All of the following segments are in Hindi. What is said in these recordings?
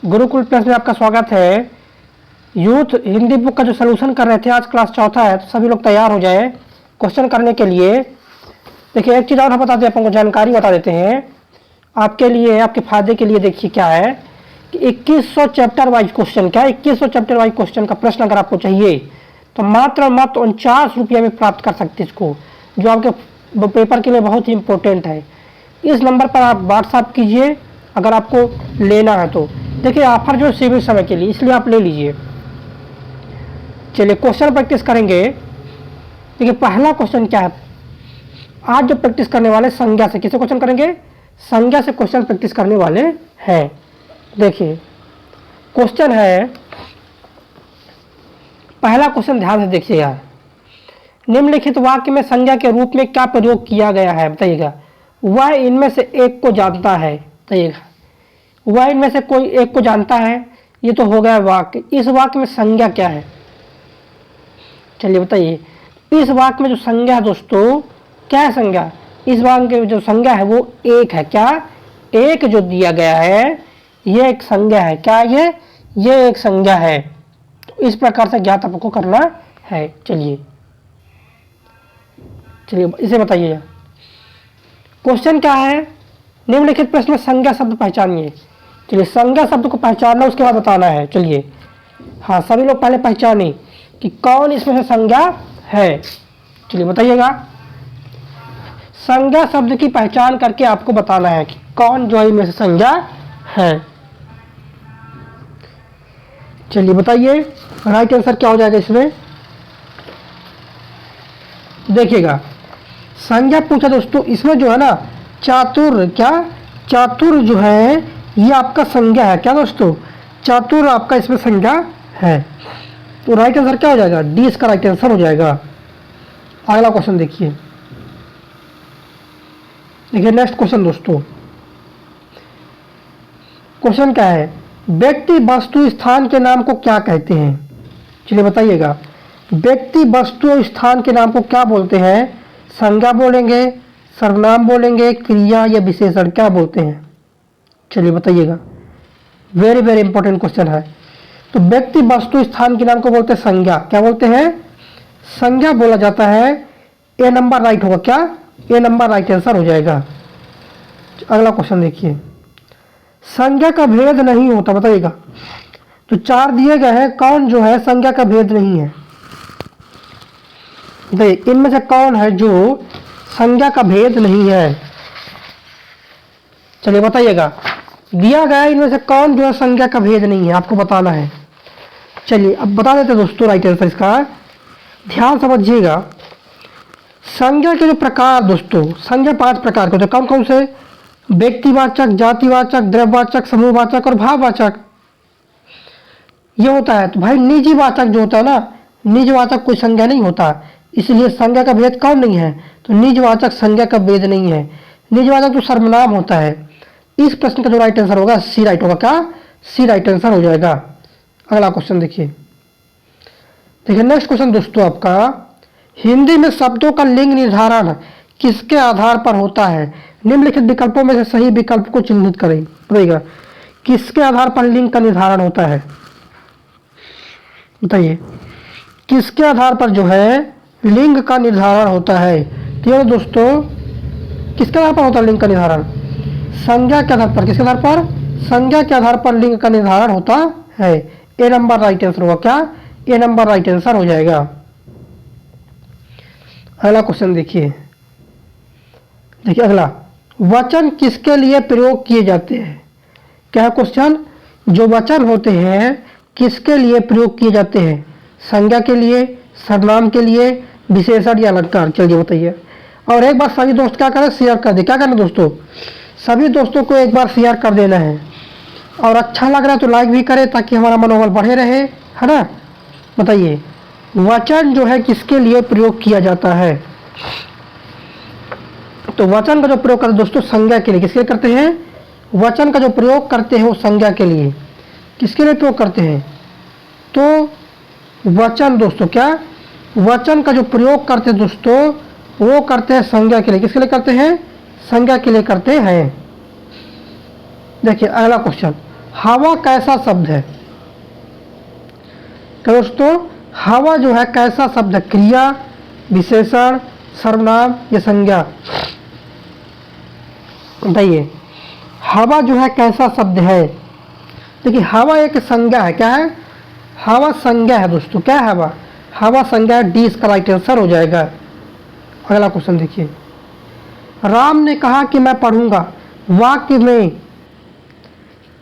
गुरुकुल प्लस में आपका स्वागत है। यूथ हिंदी बुक का जो सलूशन कर रहे थे, आज क्लास चौथा है, तो सभी लोग तैयार हो जाए क्वेश्चन करने के लिए। देखिए एक चीज़ और हम बता दें, आपको जानकारी बता देते हैं आपके लिए, आपके फायदे के लिए। देखिए क्या है कि 2100 चैप्टर वाइज क्वेश्चन, क्या 2100 चैप्टर वाइज क्वेश्चन का प्रश्न अगर आपको चाहिए तो मात्र 49 रुपये में प्राप्त कर सकते इसको, जो आपके पेपर के लिए बहुत ही इंपॉर्टेंट है। इस नंबर पर आप व्हाट्सअप कीजिए अगर आपको लेना है तो। देखिए ऑफर जो सीमित समय के लिए, इसलिए आप ले लीजिए। चलिए क्वेश्चन प्रैक्टिस करेंगे। देखिए पहला क्वेश्चन क्या है, आज जो प्रैक्टिस करने वाले संज्ञा से, किससे क्वेश्चन करेंगे? संज्ञा से क्वेश्चन प्रैक्टिस करने वाले हैं। देखिए क्वेश्चन है, पहला क्वेश्चन ध्यान से देखिएगा। निम्नलिखित वाक्य में संज्ञा के रूप में क्या प्रयोग किया गया है, बताइएगा। वह इनमें से एक को जानता है, बताइएगा। वह इनमें से कोई एक को जानता है, ये तो हो गया वाक्य। इस वाक्य में संज्ञा क्या है? चलिए बताइए, इस वाक्य में जो संज्ञा है दोस्तों, क्या है संज्ञा? इस वाक्य में जो संज्ञा है वो एक है। क्या? एक जो दिया गया है ये एक संज्ञा है। क्या ये एक संज्ञा है। तो इस प्रकार से ज्ञात आपको करना है। चलिए इसे बताइए। क्वेश्चन क्या है? निम्नलिखित प्रश्न में संज्ञा शब्द पहचानिए। चलिए संज्ञा शब्द को पहचानना, उसके बाद बताना है। चलिए हाँ, सभी लोग पहले पहचाने कि कौन इसमें से संज्ञा है। चलिए बताइएगा। संज्ञा शब्द की पहचान करके आपको बताना है कि कौन जो है इनमें से संज्ञा है। चलिए बताइए राइट आंसर क्या हो जाएगा इसमें। देखिएगा संज्ञा पूछा दोस्तों, इसमें जो है ना चातुर, क्या चातुर जो है ये आपका संज्ञा है। क्या दोस्तों? चातुर आपका इसमें संज्ञा है। तो राइट आंसर क्या हो जाएगा? डी इसका राइट आंसर हो जाएगा। अगला क्वेश्चन देखिए। नेक्स्ट क्वेश्चन दोस्तों, क्वेश्चन क्या है? व्यक्ति वस्तु स्थान के नाम को क्या कहते हैं? चलिए बताइएगा। व्यक्ति वस्तु और स्थान के नाम को क्या बोलते हैं? संज्ञा बोलेंगे, सर्वनाम बोलेंगे, क्रिया या विशेषण, क्या बोलते हैं? चलिए बताइएगा। वेरी वेरी इंपॉर्टेंट क्वेश्चन है। तो व्यक्ति वस्तु स्थान के नाम को बोलते हैं संज्ञा। क्या बोलते हैं? संज्ञा बोला जाता है। ए नंबर राइट होगा। क्या? ए नंबर राइट आंसर हो जाएगा। अगला क्वेश्चन देखिए। संज्ञा का भेद नहीं होता, बताइएगा। तो चार दिए गए हैं, कौन जो है संज्ञा का भेद नहीं है? देखिए इनमें से कौन है जो संज्ञा का भेद नहीं है? चलिए बताइएगा। दिया गया इनमें से कौन जो है संज्ञा का भेद नहीं है, आपको बताना है। चलिए अब बता देते दोस्तों राइट आंसर इसका। ध्यान समझिएगा। संज्ञा के जो प्रकार दोस्तों, संज्ञा 5 प्रकार के होते हैं। कौन कौन से? व्यक्तिवाचक, जातिवाचक, द्रव्यवाचक, समूहवाचक और भाववाचक। ये होता है। तो भाई निजवाचक जो होता है ना, निजवाचक कोई संज्ञा नहीं होता, इसलिए संज्ञा का भेद कौन नहीं है? तो निजवाचक संज्ञा का भेद नहीं है। निजवाचक तो सर्वनाम होता है। इस प्रश्न का जो राइट आंसर होगा सी राइट होगा। क्या? सी राइट आंसर हो जाएगा। अगला क्वेश्चन देखिए। नेक्स्ट क्वेश्चन दोस्तों आपका, हिंदी में शब्दों का लिंग निर्धारण किसके आधार पर होता है? निम्नलिखित विकल्पों में से सही विकल्प को चिन्हित करें। बताइएगा किसके आधार पर लिंग का निर्धारण होता है? बताइए किसके आधार पर जो है लिंग का निर्धारण होता है? तो दोस्तों किसके आधार पर होता है लिंग का निर्धारण? संज्ञा के आधार पर। किसके आधार पर? संज्ञा के आधार पर लिंग का निर्धारण होता है। ए नंबर राइट आंसर होगा। क्या? ए नंबर राइट आंसर हो जाएगा। अगला क्वेश्चन देखिए। अगला, वचन किसके लिए प्रयोग किए जाते हैं? क्या है क्वेश्चन? जो वचन होते हैं किसके लिए प्रयोग किए जाते हैं? संज्ञा के लिए, सर्वनाम के लिए, विशेषण या अलंकार। चलिए बताइए। और एक बार सभी दोस्त क्या करें? शेयर कर दे। क्या करना दोस्तों? सभी दोस्तों को एक बार शेयर कर देना है। और अच्छा लग रहा है तो लाइक भी करें ताकि हमारा मनोबल बढ़े रहे, है ना। बताइए वचन जो है किसके लिए प्रयोग किया जाता है? तो वचन का जो प्रयोग करते हैं दोस्तों संज्ञा के लिए। किसके लिए करते हैं? वचन का जो प्रयोग करते हैं वो संज्ञा के लिए। किसके लिए प्रयोग करते हैं? तो वचन दोस्तों, क्या वचन का जो प्रयोग करते हैं दोस्तों वो करते हैं संज्ञा के लिए। किसके लिए करते हैं? संज्ञा के लिए करते हैं। देखिए अगला क्वेश्चन, हवा कैसा शब्द है? तो दोस्तों हवा जो है कैसा शब्द है? क्रिया, विशेषण, सर्वनाम या संज्ञा? बताइए, हवा जो है कैसा शब्द है? देखिए हवा एक संज्ञा है। क्या है? हवा संज्ञा है दोस्तों। क्या है हवा? हवा संज्ञा है। डी इसका राइट आंसर हो जाएगा। अगला क्वेश्चन देखिए, राम ने कहा कि मैं पढ़ूंगा। वाक्य में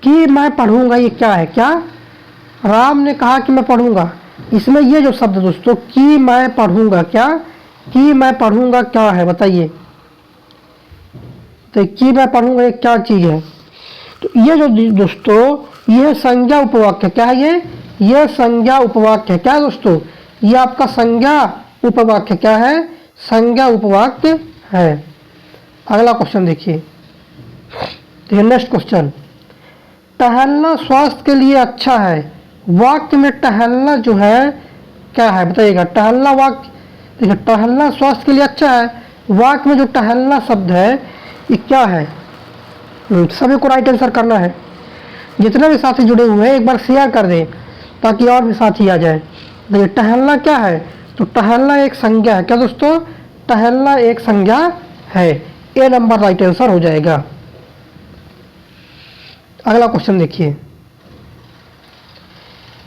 कि मैं पढ़ूंगा ये क्या है? क्या? राम ने कहा कि मैं पढ़ूंगा। इसमें ये जो शब्द दोस्तों कि मैं पढ़ूंगा, क्या कि मैं पढ़ूंगा क्या है? बताइए। तो कि मैं पढ़ूंगा ये क्या चीज है? तो ये जो दोस्तों ये संज्ञा उपवाक्य। क्या है ये? ये संज्ञा उपवाक्य है। क्या है दोस्तों? ये आपका संज्ञा उपवाक्य। क्या है? संज्ञा उपवाक्य है। अगला क्वेश्चन देखिए, नेक्स्ट क्वेश्चन, टहलना स्वास्थ्य के लिए अच्छा है। वाक्य में टहलना जो है क्या है? बताइएगा। टहलना वाक्य, देखिए टहलना स्वास्थ्य के लिए अच्छा है। वाक्य में जो टहलना शब्द है ये क्या है? सभी को राइट आंसर करना है। जितने भी साथी जुड़े हुए हैं एक बार शेयर कर दें ताकि और भी साथी आ जाए। देखिए टहलना क्या है? तो टहलना एक संज्ञा है। क्या दोस्तों? टहलना एक संज्ञा है। ए नंबर राइट आंसर हो जाएगा। अगला क्वेश्चन देखिए,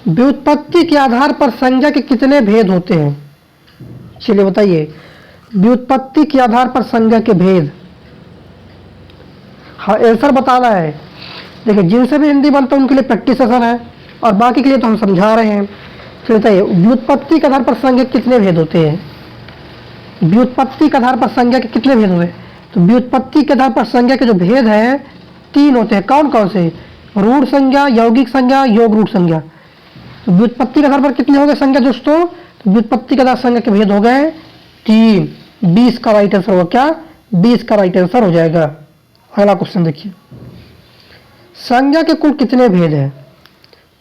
व्युत्पत्ति के आधार पर संज्ञा के कितने भेद होते हैं? चलिए बताइए, व्युत्पत्ति के आधार पर संज्ञा के भेद। हाँ आंसर बताना है। देखिए जिनसे भी हिंदी बनता है उनके लिए प्रैक्टिस सेशन है और बाकी के लिए तो हम समझा रहे हैं। चलिए बताइए, व्युत्पत्ति के आधार पर संज्ञा के कितने भेद होते हैं? व्युत्पत्ति के आधार पर संज्ञा के कितने भेद हुए? तो व्युत्पत्ति के आधार पर संज्ञा के जो भेद हैं 3 होते हैं। कौन कौन से? रूढ़ संज्ञा, यौगिक संज्ञा, योग रूढ़ संज्ञा। तो व्युत्पत्ति के आधार पर कितने हो गए संज्ञा दोस्तों? तो व्युत्पत्ति के आधार संज्ञा के भेद हो गए 3। 20 का राइट आंसर होगा। क्या? 20 का राइट आंसर हो जाएगा। अगला क्वेश्चन देखिए, संज्ञा के कुल कितने भेद हैं?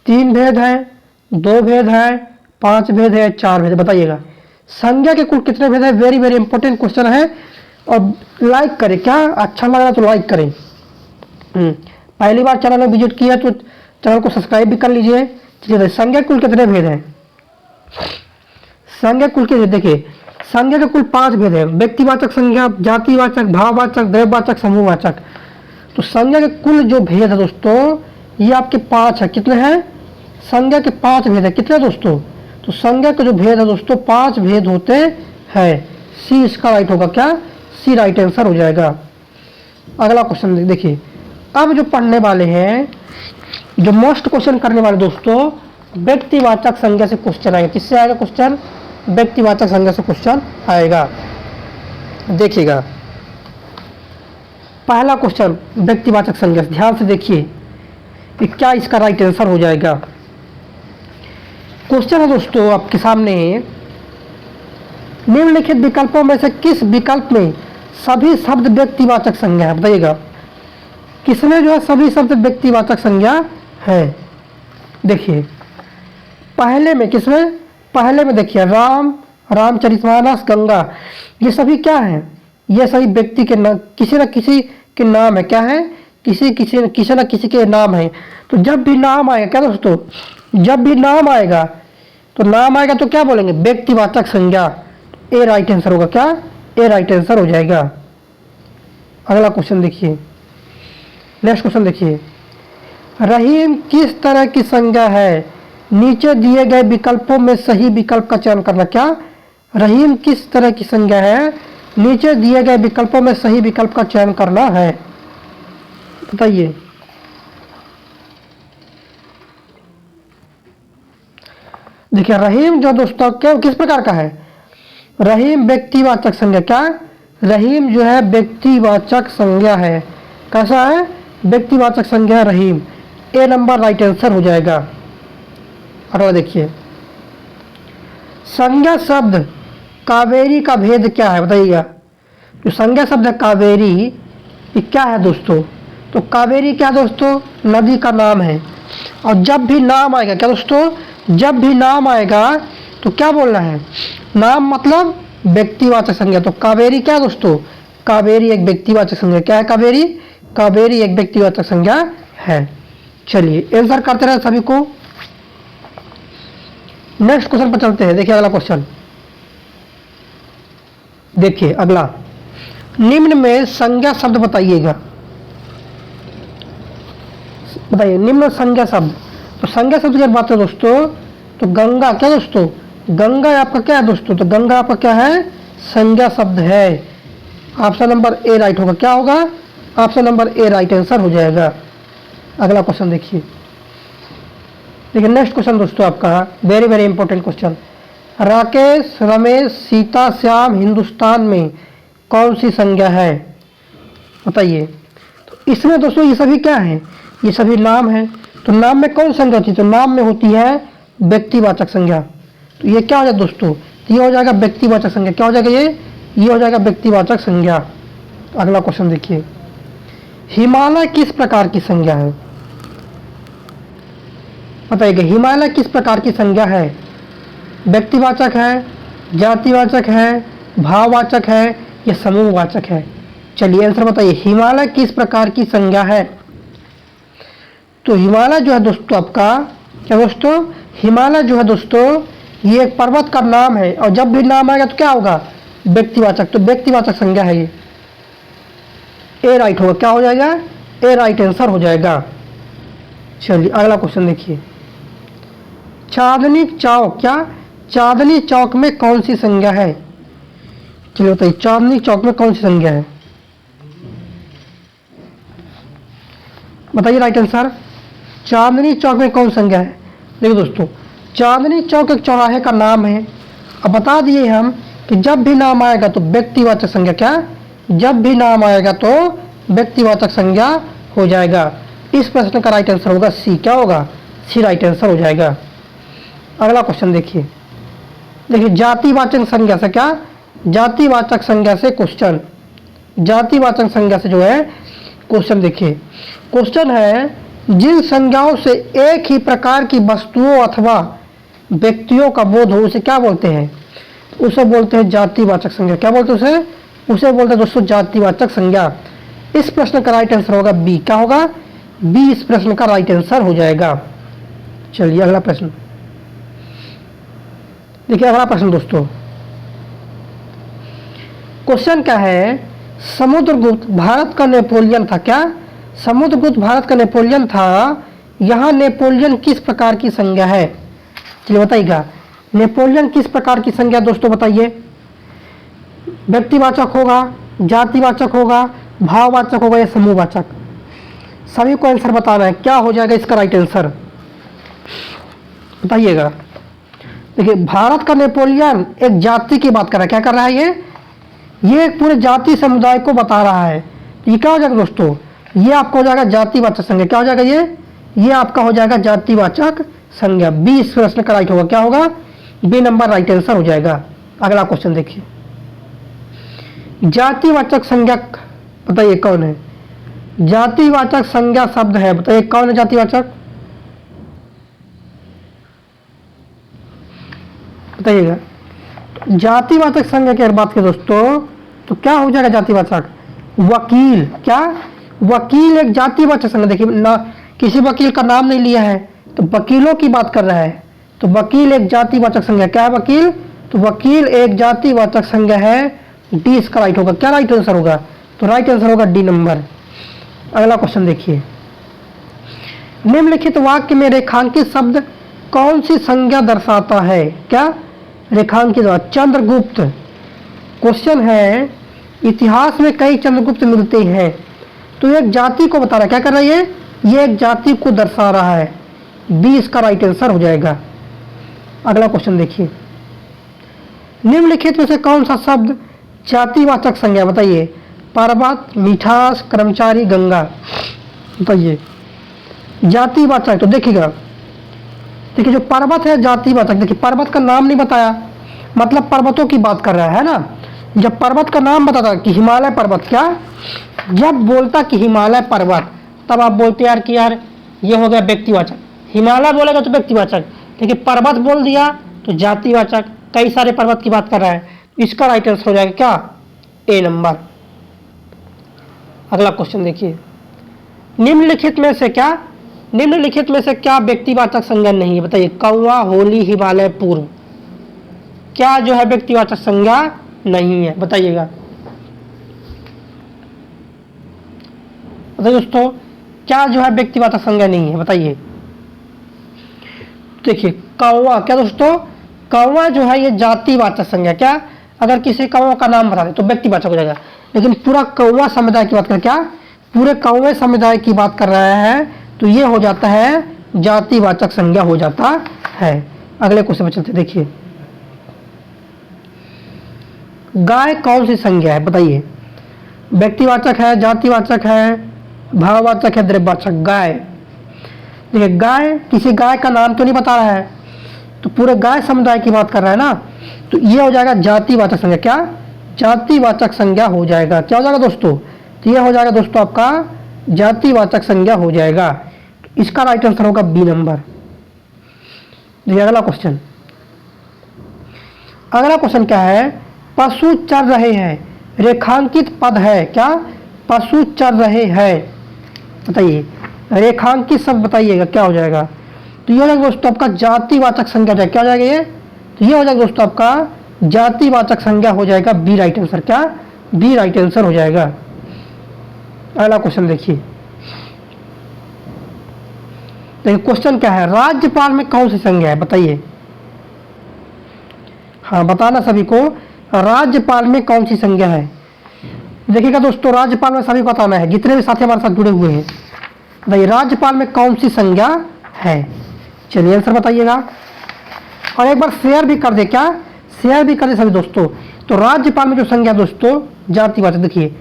3 भेद हैं, 2 भेद हैं, 5 भेद है, 4 भेद? बताइएगा संज्ञा के कुल कितने भेद हैं? वेरी वेरी इंपॉर्टेंट क्वेश्चन है। और लाइक करें। क्या? अच्छा लग रहा तो लाइक करें। पहली बार चैनल में विजिट किया तो चैनल को सब्सक्राइब भी कर लीजिए। चलिए संज्ञा कुल कितने भेद हैं? संज्ञा कुल के देखिए, संज्ञा के कुल 5 भेद हैं। व्यक्तिवाचक संज्ञा, जातिवाचक, भाववाचक, द्रव्यवाचक, समूहवाचक। तो संज्ञा के कुल जो भेद है दोस्तों ये आपके 5 है। कितने हैं? संज्ञा के 5 भेद है। कितने दोस्तों? तो संज्ञा के जो भेद है दोस्तों 5 भेद होते हैं। सी इसका राइट होगा। क्या? सी राइट आंसर हो जाएगा। अगला क्वेश्चन देखिए, अब जो पढ़ने वाले हैं, जो मोस्ट क्वेश्चन करने वाले दोस्तों, व्यक्तिवाचक संज्ञा से क्वेश्चन आएगा। किससे आएगा क्वेश्चन? व्यक्तिवाचक संज्ञा से क्वेश्चन आएगा। देखिएगा पहला क्वेश्चन व्यक्तिवाचक संज्ञा, ध्यान से देखिए कि क्या इसका राइट आंसर हो जाएगा। क्वेश्चन है दोस्तों आपके सामने, निम्नलिखित विकल्पों में से किस विकल्प में सभी शब्द व्यक्तिवाचक संज्ञा है? बताइएगा किसमें जो है सभी शब्द व्यक्तिवाचक संज्ञा है? देखिए पहले में, किसमें? पहले में देखिए राम, रामचरितमानस, गंगा, ये सभी क्या है? ये सभी व्यक्ति के नाम, किसी न किसी के नाम है। क्या है? किसी न किसी के नाम है। तो जब भी नाम आएगा, क्या दोस्तों? जब भी नाम आएगा तो नाम आएगा तो क्या बोलेंगे? व्यक्तिवाचक संज्ञा। ए राइट आंसर होगा। क्या? ए राइट आंसर हो जाएगा। अगला क्वेश्चन देखिए, नेक्स्ट क्वेश्चन देखिए, रहीम किस तरह की संज्ञा है? नीचे दिए गए विकल्पों में सही विकल्प का चयन करना। क्या? रहीम किस तरह की संज्ञा है? नीचे दिए गए विकल्पों में सही विकल्प का चयन करना है। बताइए। देखिए रहीम जो दोस्तों क्या किस प्रकार का है? रहीम व्यक्तिवाचक संज्ञा। क्या? रहीम जो है व्यक्तिवाचक संज्ञा है। कैसा है? व्यक्तिवाचक संज्ञा रहीम। ए नंबर राइट आंसर हो जाएगा। अगला देखिए, संज्ञा शब्द कावेरी का भेद क्या है? बताइएगा। जो संज्ञा शब्द है कावेरी ये क्या है दोस्तों? तो कावेरी क्या दोस्तों? नदी का नाम है। और जब भी नाम आएगा, क्या दोस्तों? जब भी नाम आएगा तो क्या बोलना है? नाम मतलब व्यक्तिवाचक संज्ञा। तो कावेरी क्या दोस्तों? कावेरी एक व्यक्तिवाचक संज्ञा। क्या है कावेरी? कावेरी एक व्यक्तिवाचक संज्ञा है। चलिए आंसर करते रहे सभी को। नेक्स्ट क्वेश्चन पर चलते हैं। देखिए अगला क्वेश्चन, देखिए अगला, निम्न में संज्ञा शब्द बताइएगा। बताइए निम्न संज्ञा शब्द। तो संज्ञा शब्द की बात है दोस्तों, तो गंगा, क्या दोस्तों, गंगा आपका क्या है दोस्तों, तो गंगा आपका क्या है, संज्ञा शब्द है। ऑप्शन नंबर ए राइट होगा। क्या होगा, option number A right answer हो जाएगा। अगला क्वेश्चन देखिए। देखिए नेक्स्ट क्वेश्चन दोस्तों आपका very very important question, Rakesh, Ramesh, Sita, Shyam Hindustan में कौन सी संज्ञा है, बताइए। तो इसमें दोस्तों ये सभी क्या है, ये सभी नाम है। तो नाम में कौन संज्ञा होती है, तो नाम में होती है व्यक्तिवाचक संज्ञा। तो ये क्या हो जाएगा दोस्तों, तो ये हो जाएगा व्यक्तिवाचक संज्ञा। क्या हो जाएगा ये हो जाएगा व्यक्तिवाचक संज्ञा। तो अगला क्वेश्चन देखिए, हिमालय किस प्रकार की संज्ञा है, बताइएगा। हिमालय किस प्रकार की संज्ञा है, व्यक्तिवाचक है, जातिवाचक है, भाववाचक है या समूहवाचक है। चलिए आंसर बताइए, हिमालय किस प्रकार की संज्ञा है। तो हिमालय जो है दोस्तों आपका, क्या दोस्तों, हिमालय जो है दोस्तों ये एक पर्वत का नाम है, और जब भी नाम आएगा तो क्या होगा, व्यक्तिवाचक। तो व्यक्तिवाचक संज्ञा है ये। ए राइट होगा। क्या हो जाएगा, ए राइट आंसर हो जाएगा। चलिए अगला क्वेश्चन देखिए, चांदनी चौक, क्या चांदनी चौक में कौन सी संज्ञा है। चलिए बताइए, चांदनी चौक में कौन सी संज्ञा है, बताइए राइट आंसर। चांदनी चौक में कौन संज्ञा है। देखो दोस्तों, चांदनी चौक एक चौराहे का नाम है। अब बता दिए हम कि जब भी नाम आएगा तो व्यक्तिवाचक संज्ञा, क्या, जब भी नाम आएगा तो व्यक्तिवाचक संज्ञा हो जाएगा। इस प्रश्न का राइट आंसर होगा सी। क्या होगा, सी राइट आंसर हो जाएगा। अगला क्वेश्चन देखिए। देखिए जातिवाचक संज्ञा से, क्या, जातिवाचक संज्ञा से क्वेश्चन, जातिवाचक संज्ञा से जो है क्वेश्चन देखिए। क्वेश्चन है, जिन संज्ञाओं से एक ही प्रकार की वस्तुओं अथवा व्यक्तियों का बोध हो उसे क्या बोलते हैं, उसे बोलते हैं जातिवाचक संज्ञा। क्या बोलते हैं उसे बोलते हैं दोस्तों जातिवाचक संज्ञा। इस प्रश्न का राइट आंसर होगा बी। क्या होगा, बी इस प्रश्न का राइट आंसर हो जाएगा। चलिए अगला प्रश्न देखिए। अगला प्रश्न दोस्तों, क्वेश्चन क्या है, समुद्रगुप्त भारत का नेपोलियन था। क्या, समुद्रगुप्त भारत का नेपोलियन था। यहाँ नेपोलियन किस प्रकार की संज्ञा है, चलिए बताइएगा। नेपोलियन किस प्रकार की संज्ञा दोस्तों, बताइए। व्यक्तिवाचक होगा, जातिवाचक होगा, भाववाचक होगा या समूहवाचक। सभी को आंसर बताना है। क्या हो जाएगा इसका राइट आंसर, बताइएगा। देखिए भारत का नेपोलियन एक जाति की बात कर रहा है। क्या कर रहा है ये एक पूरे जाति समुदाय को बता रहा है। ये क्या हो जाएगा दोस्तों, ये आपका हो जाएगा जातिवाचक संज्ञा। क्या हो जाएगा ये आपका हो जाएगा जातिवाचक संज्ञा। बी इस प्रश्न का राइट होगा। क्या होगा, बी नंबर राइट आंसर हो जाएगा। अगला क्वेश्चन देखिए, जातिवाचक संज्ञा बताइए कौन है, जातिवाचक संज्ञा शब्द है, बताइए कौन है जातिवाचक, बताइएगा। जातिवाचक संज्ञा की अगर बात करें दोस्तों तो क्या हो जाएगा जातिवाचक, वकील। क्या, वकील एक जातिवाचक संज्ञा। देखिए ना, किसी वकील का नाम नहीं लिया है तो वकीलों की बात कर रहा है, तो वकील एक जातिवाचक संज्ञा। क्या है वकील, तो वकील एक जातिवाचक संज्ञा है। डी इसका राइट होगा। क्या राइट आंसर होगा, तो राइट आंसर होगा डी नंबर। अगला क्वेश्चन देखिए, निम्नलिखित वाक्य में रेखांकित शब्द कौन सी संज्ञा दर्शाता है। क्या, रेखांकित, चंद्रगुप्त। क्वेश्चन है, इतिहास में कई चंद्रगुप्त मिलते हैं। तो एक जाति को बता रहा है। क्या कर रहा है ये एक जाति को दर्शा रहा है। बी इसका राइट आंसर हो जाएगा। अगला क्वेश्चन देखिए, निम्नलिखित में से कौन सा शब्द जातिवाचक संज्ञा, बताइए। पर्वत, मिठास, कर्मचारी, गंगा, बताइए। जातिवाचक तो देखिएगा, देखिए जो पर्वत है जातिवाचक। देखिए पर्वत का नाम नहीं बताया, मतलब पर्वतों की बात कर रहा है ना। जब पर्वत का नाम बताता कि हिमालय पर्वत, क्या, जब बोलता कि हिमालय पर्वत तब आप बोलते यार कि यार ये हो गया व्यक्तिवाचक। हिमालय बोलेगा तो व्यक्तिवाचक, देखिए पर्वत बोल दिया तो जातिवाचक। कई सारे पर्वत की बात कर रहा है, इसका राइट आंसर हो जाएगा क्या, ए नंबर। अगला क्वेश्चन देखिए, निम्नलिखित में से क्या निम्नलिखित में से क्या व्यक्तिवाचक संज्ञा नहीं है? बताइए। कौवा, होली, हिमालय, पूर्व। क्या जो है व्यक्तिवाचक संज्ञा नहीं है? बताइएगा। बताइए दोस्तों, क्या जो है व्यक्तिवाचक संज्ञा नहीं है? बताइए। देखिए कौवा, क्या दोस्तों, कौवा जो है ये जातिवाचक संज्ञा। क्या? अगर किसी कौवा का नाम बता दे तो व्यक्तिवाचक हो जाएगा, लेकिन पूरा कौवा समुदाय की बात कर, क्या पूरे कौवे समुदाय की बात कर रहा है तो ये हो जाता है जातिवाचक संज्ञा हो जाता है। अगले क्वेश्चन में चलते, देखिए गाय कौन सी संज्ञा है? बताइए। व्यक्तिवाचक है, जातिवाचक है, भाववाचक है, द्रव्यवाचक? गाय। देखिए गाय, किसी गाय का नाम तो नहीं बता रहा है, तो पूरे गाय समुदाय की बात कर रहा है ना, तो ये हो जाएगा जातिवाचक संज्ञा। क्या? जातिवाचक संज्ञा हो जाएगा। क्या हो जाएगा दोस्तों? तो ये हो जाएगा दोस्तों आपका जातिवाचक संज्ञा हो जाएगा। इसका राइट आंसर होगा बी नंबर। देखिए अगला क्वेश्चन, अगला क्वेश्चन क्या है? पशु चर रहे हैं, रेखांकित पद है। क्या? पशु चर रहे हैं। बताइए। रेखांकित शब्द बताइएगा क्या हो जाएगा? तो ये हो जाएगा दोस्तों आपका जातिवाचक संज्ञा हो जाएगा। क्या हो जाएगा ये? तो ये हो जाएगा दोस्तों आपका जातिवाचक संज्ञा हो जाएगा। B right answer. क्या? बी राइट आंसर हो जाएगा। अगला क्वेश्चन देखिए। क्वेश्चन क्या है? राज्यपाल में कौन सी संज्ञा है? बताइए। हाँ बताना सभी को, राज्यपाल में कौन सी संज्ञा है? देखिएगा दोस्तों, राज्यपाल में सभी को बताना है, जितने भी साथी हमारे साथ जुड़े हुए हैं। बताइए राज्यपाल में कौन सी संज्ञा है? चलिए आंसर बताइएगा, और एक बार शेयर भी कर दे। क्या? शेयर भी कर दे सभी दोस्तों। तो राज्यपाल में जो संज्ञा दोस्तों जातिवाचक, देखिए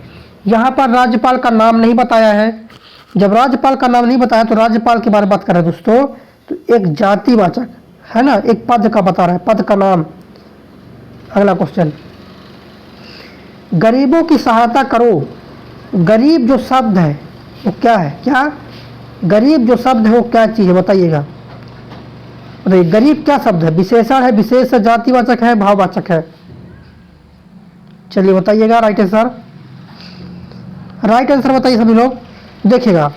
यहाँ पर राज्यपाल का नाम नहीं बताया है। जब राज्यपाल का नाम नहीं बताया तो राज्यपाल के बारे में बात कर रहे हैं दोस्तों, तो एक जातिवाचक है ना, एक पद का बता रहा है, पद का नाम। अगला क्वेश्चन, गरीबों की सहायता करो। गरीब जो शब्द है वो क्या है? क्या? गरीब जो शब्द है वो क्या चीज है? बताइएगा। बताइए गरीब क्या शब्द है? विशेषण है, विशेष है, जातिवाचक है, भाववाचक है? चलिए बताइएगा राइट आंसर। राइट आंसर बताइए सभी लोग। देखिएगा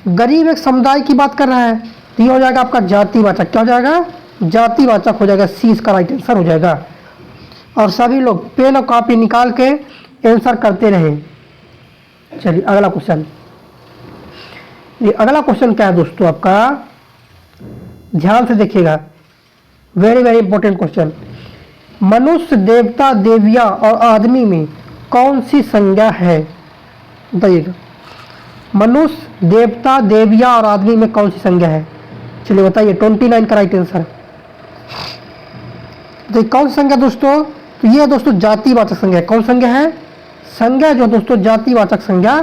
गरीब एक समुदाय की बात कर रहा है, तो ये हो जाएगा आपका जातिवाचक। क्या हो जाएगा? जातिवाचक हो जाएगा। सी इसका राइट आंसर हो जाएगा। और सभी लोग पेन और कॉपी निकाल के आंसर करते रहे। चलिए अगला क्वेश्चन, ये अगला क्वेश्चन क्या है दोस्तों आपका? ध्यान से देखिएगा, वेरी वेरी इंपॉर्टेंट क्वेश्चन। मनुष्य, देवता, देविया और आदमी में कौन सी संज्ञा है? बताइएगा। मनुष्य, देवता, देविया और आदमी में कौन सी संज्ञा है? चलिए बताइए। 29 का राइट आंसर। तो कौन सी संज्ञा दोस्तों? तो ये दोस्तों जातिवाचक संज्ञा। कौन संज्ञा है? संज्ञा जो दोस्तों जातिवाचक संज्ञा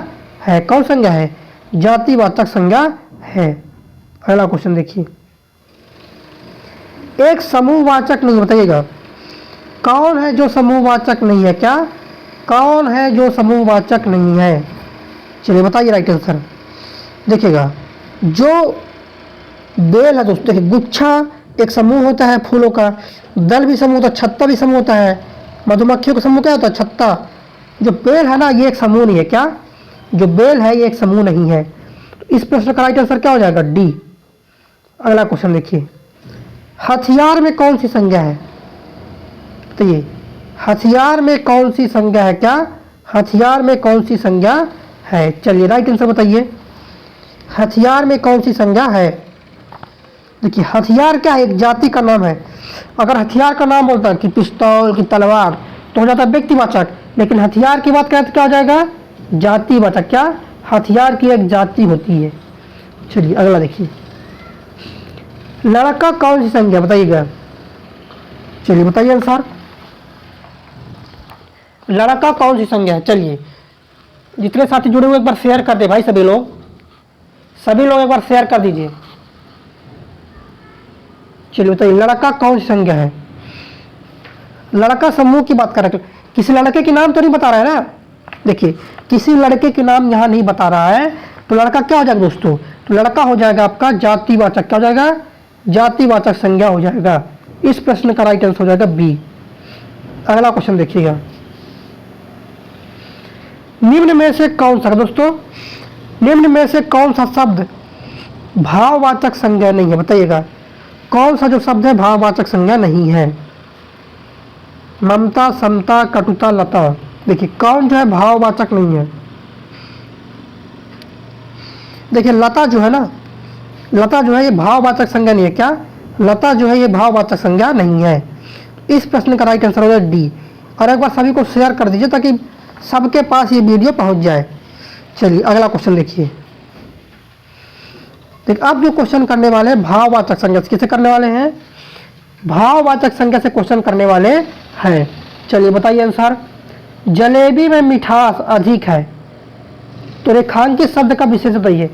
है। कौन संज्ञा है? जातिवाचक संज्ञा है। अगला क्वेश्चन देखिए, एक समूहवाचक नहीं। बताइएगा कौन है जो समूहवाचक नहीं है? क्या? कौन है जो समूहवाचक नहीं है? चलिए बताइए राइट आंसर। देखिएगा जो बेल है दोस्तों, देखिए गुच्छा एक समूह होता है फूलों का, दल भी समूह होता है, छत्ता भी समूह होता है, मधुमक्खियों का समूह क्या होता है? छत्ता। जो बेल है ना ये एक समूह नहीं है। क्या? जो बेल है ये एक समूह नहीं है। तो इस प्रश्न का राइट आंसर क्या हो जाएगा? डी। अगला क्वेश्चन देखिए, हथियार में कौन सी संज्ञा है? तो ये हथियार में कौन सी संज्ञा है? क्या? हथियार में कौन सी संज्ञा है? चलिए राइट आंसर बताइए। हथियार में कौन सी संज्ञा है? देखिए हथियार क्या है? एक जाति का नाम है। अगर हथियार का नाम बोलता है कि पिस्तौल की तलवार तो हो जाता है व्यक्तिवाचक, लेकिन हथियार की बात करें तो क्या हो जाएगा? जातिवाचक। क्या? हथियार की एक जाति होती है। चलिए अगला देखिए, लड़का कौन सी संज्ञा? बताइएगा। चलिए बताइए आंसर। लड़का कौन सी संज्ञा है? चलिए जितने साथी जुड़े हुए एक बार शेयर कर दे भाई, सभी लोग एक बार शेयर कर दीजिए। चलिए बताइए लड़का कौन सी संज्ञा है? लड़का समूह की बात कर रहे हैं, किसी लड़के के नाम तो नहीं बता रहा है ना। देखिए किसी लड़के के नाम यहाँ नहीं बता रहा है, तो लड़का क्या हो जाएगा दोस्तों? तो लड़का हो जाएगा आपका जातिवाचक। क्या हो जाएगा? जातिवाचक संज्ञा हो जाएगा। इस प्रश्न का राइट आंसर हो जाएगा बी। अगला क्वेश्चन देखिएगा, निम्न में से कौन सा दोस्तों, निम्न में से कौन सा शब्द भाववाचक संज्ञा नहीं है? बताइएगा कौन सा जो शब्द है भाववाचक संज्ञा नहीं है? ममता, समता, कटुता, लता। देखिए कौन जो है भाववाचक नहीं है? देखिए लता जो है ना, लता जो है ये भाववाचक संज्ञा नहीं है। क्या लता जो है ये भाववाचक संज्ञा नहीं है? इस प्रश्न का राइट आंसर होगा डी। और एक बार सभी को शेयर कर दीजिए ताकि सबके पास ये वीडियो पहुंच जाए। चलिए अगला क्वेश्चन देखिए। देखिए अब जो क्वेश्चन करने वाले हैं भाववाचक संज्ञा से, किसे करने वाले हैं? भाववाचक संज्ञा से क्वेश्चन करने वाले हैं। चलिए बताइए आंसर। जलेबी में मिठास अधिक है, तो रेखांकित शब्द का विशेषण बताइए।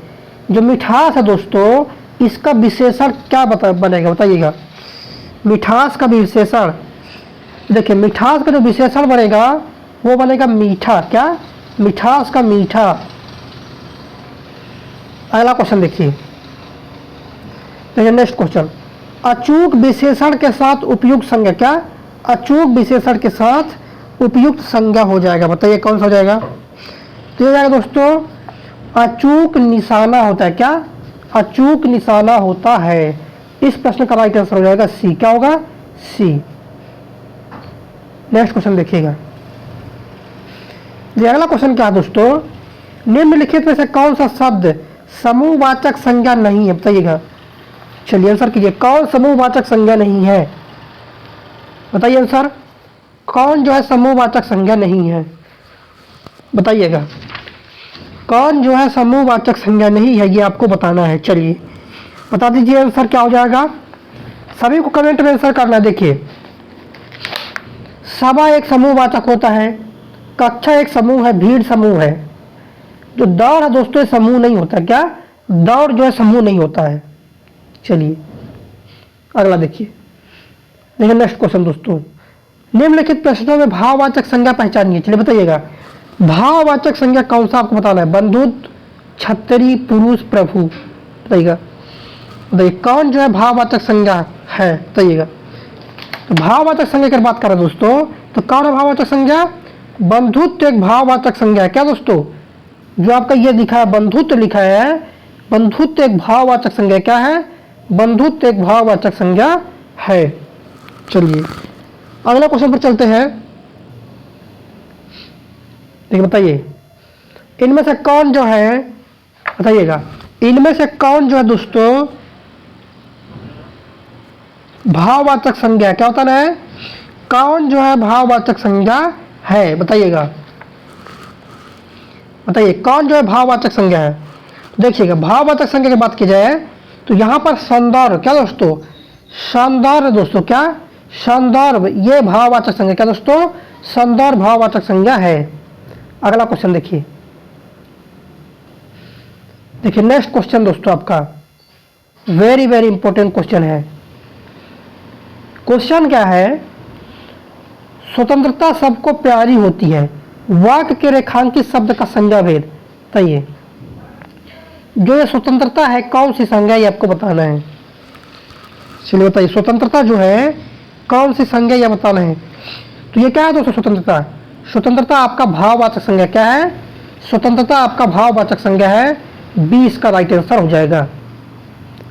जो मिठास है दोस्तों, इसका विशेषण क्या बनेगा? बताइएगा। मिठास का विशेषण, देखिए मिठास का जो विशेषण बनेगा वो बनेगा मीठा। क्या? मिठास का मीठा। अगला क्वेश्चन देखिए। नेक्स्ट क्वेश्चन, अचूक विशेषण के साथ उपयुक्त संज्ञा। क्या? अचूक विशेषण के साथ उपयुक्त संज्ञा हो जाएगा। बताइए कौन सा हो जाएगा? तो ये जाएगा दोस्तों अचूक निशाना होता है। क्या? अचूक निशाना होता है। इस प्रश्न का राइट आंसर हो जाएगा सी। क्या होगा? सी। नेक्स्ट क्वेश्चन देखिएगा। ये अगला क्वेश्चन क्या है दोस्तों? निम्नलिखित में से कौन सा शब्द समूहवाचक संज्ञा नहीं है? बताइएगा। चलिए आंसर कीजिए। कौन समूहवाचक संज्ञा नहीं है? बताइए आंसर। कौन जो है समूहवाचक संज्ञा नहीं है? बताइएगा। कौन जो है समूहवाचक संज्ञा नहीं है, ये आपको बताना है। चलिए बता दीजिए आंसर क्या हो जाएगा। सभी को कमेंट में आंसर करना है। देखिए सभा एक समूहवाचक होता है, कक्षा एक समूह है, भीड़ समूह है। जो दौड़ है दोस्तों ये समूह नहीं होता। क्या? दौड़ जो है समूह नहीं होता है। चलिए अगला देखिए। नेक्स्ट क्वेश्चन दोस्तों, निम्नलिखित प्रश्नों में भाववाचक संज्ञा पहचानिए। चलिए बताइएगा भाववाचक संज्ञा कौन सा आपको बताना है? बंधुत्व, छतरी, पुरुष, प्रभु। बताइएगा। बताइए कौन जो है भाववाचक संज्ञा है? बताइएगा। तो भाववाचक संज्ञा की बात करें दोस्तों तो कौन है भाववाचक संज्ञा? बंधुत्व एक भाववाचक संज्ञा है। क्या दोस्तों? जो आपका ये लिखा है बंधुत्व लिखा है, बंधुत्व एक भाववाचक संज्ञा। क्या है? बंधुत्व एक भाववाचक संज्ञा है। चलिए अगला क्वेश्चन पर चलते हैं। देखिए बताइए इनमें से कौन जो है, बताइएगा इनमें से कौन जो है दोस्तों भाववाचक संज्ञा? क्या होता है? कौन जो है भाववाचक संज्ञा है? बताइएगा। बताइए कौन जो है भाववाचक संज्ञा है? देखिएगा भाववाचक संज्ञा की बात की जाए तो यहाँ पर सौंदर्य। क्या दोस्तों? सौंदर्य दोस्तों। क्या? सौंदर्य ये भाववाचक संज्ञा। क्या दोस्तों? सौंदर्य भाववाचक संज्ञा है। अगला क्वेश्चन देखिए। देखिए नेक्स्ट क्वेश्चन दोस्तों आपका वेरी वेरी इंपॉर्टेंट क्वेश्चन है। क्वेश्चन क्या है? स्वतंत्रता सबको प्यारी होती है, वाक्य के रेखांकित शब्द का संज्ञा भेद। बताइए जो ये स्वतंत्रता है कौन सी संज्ञा, ये आपको बताना है। चलिए बताइए स्वतंत्रता जो है कौन सी संज्ञा, ये बताना है। तो ये क्या है दोस्तों? स्वतंत्रता। स्वतंत्रता आपका भाववाचक संज्ञा। क्या है? स्वतंत्रता आपका भाववाचक संज्ञा है। 20 का राइट आंसर हो जाएगा।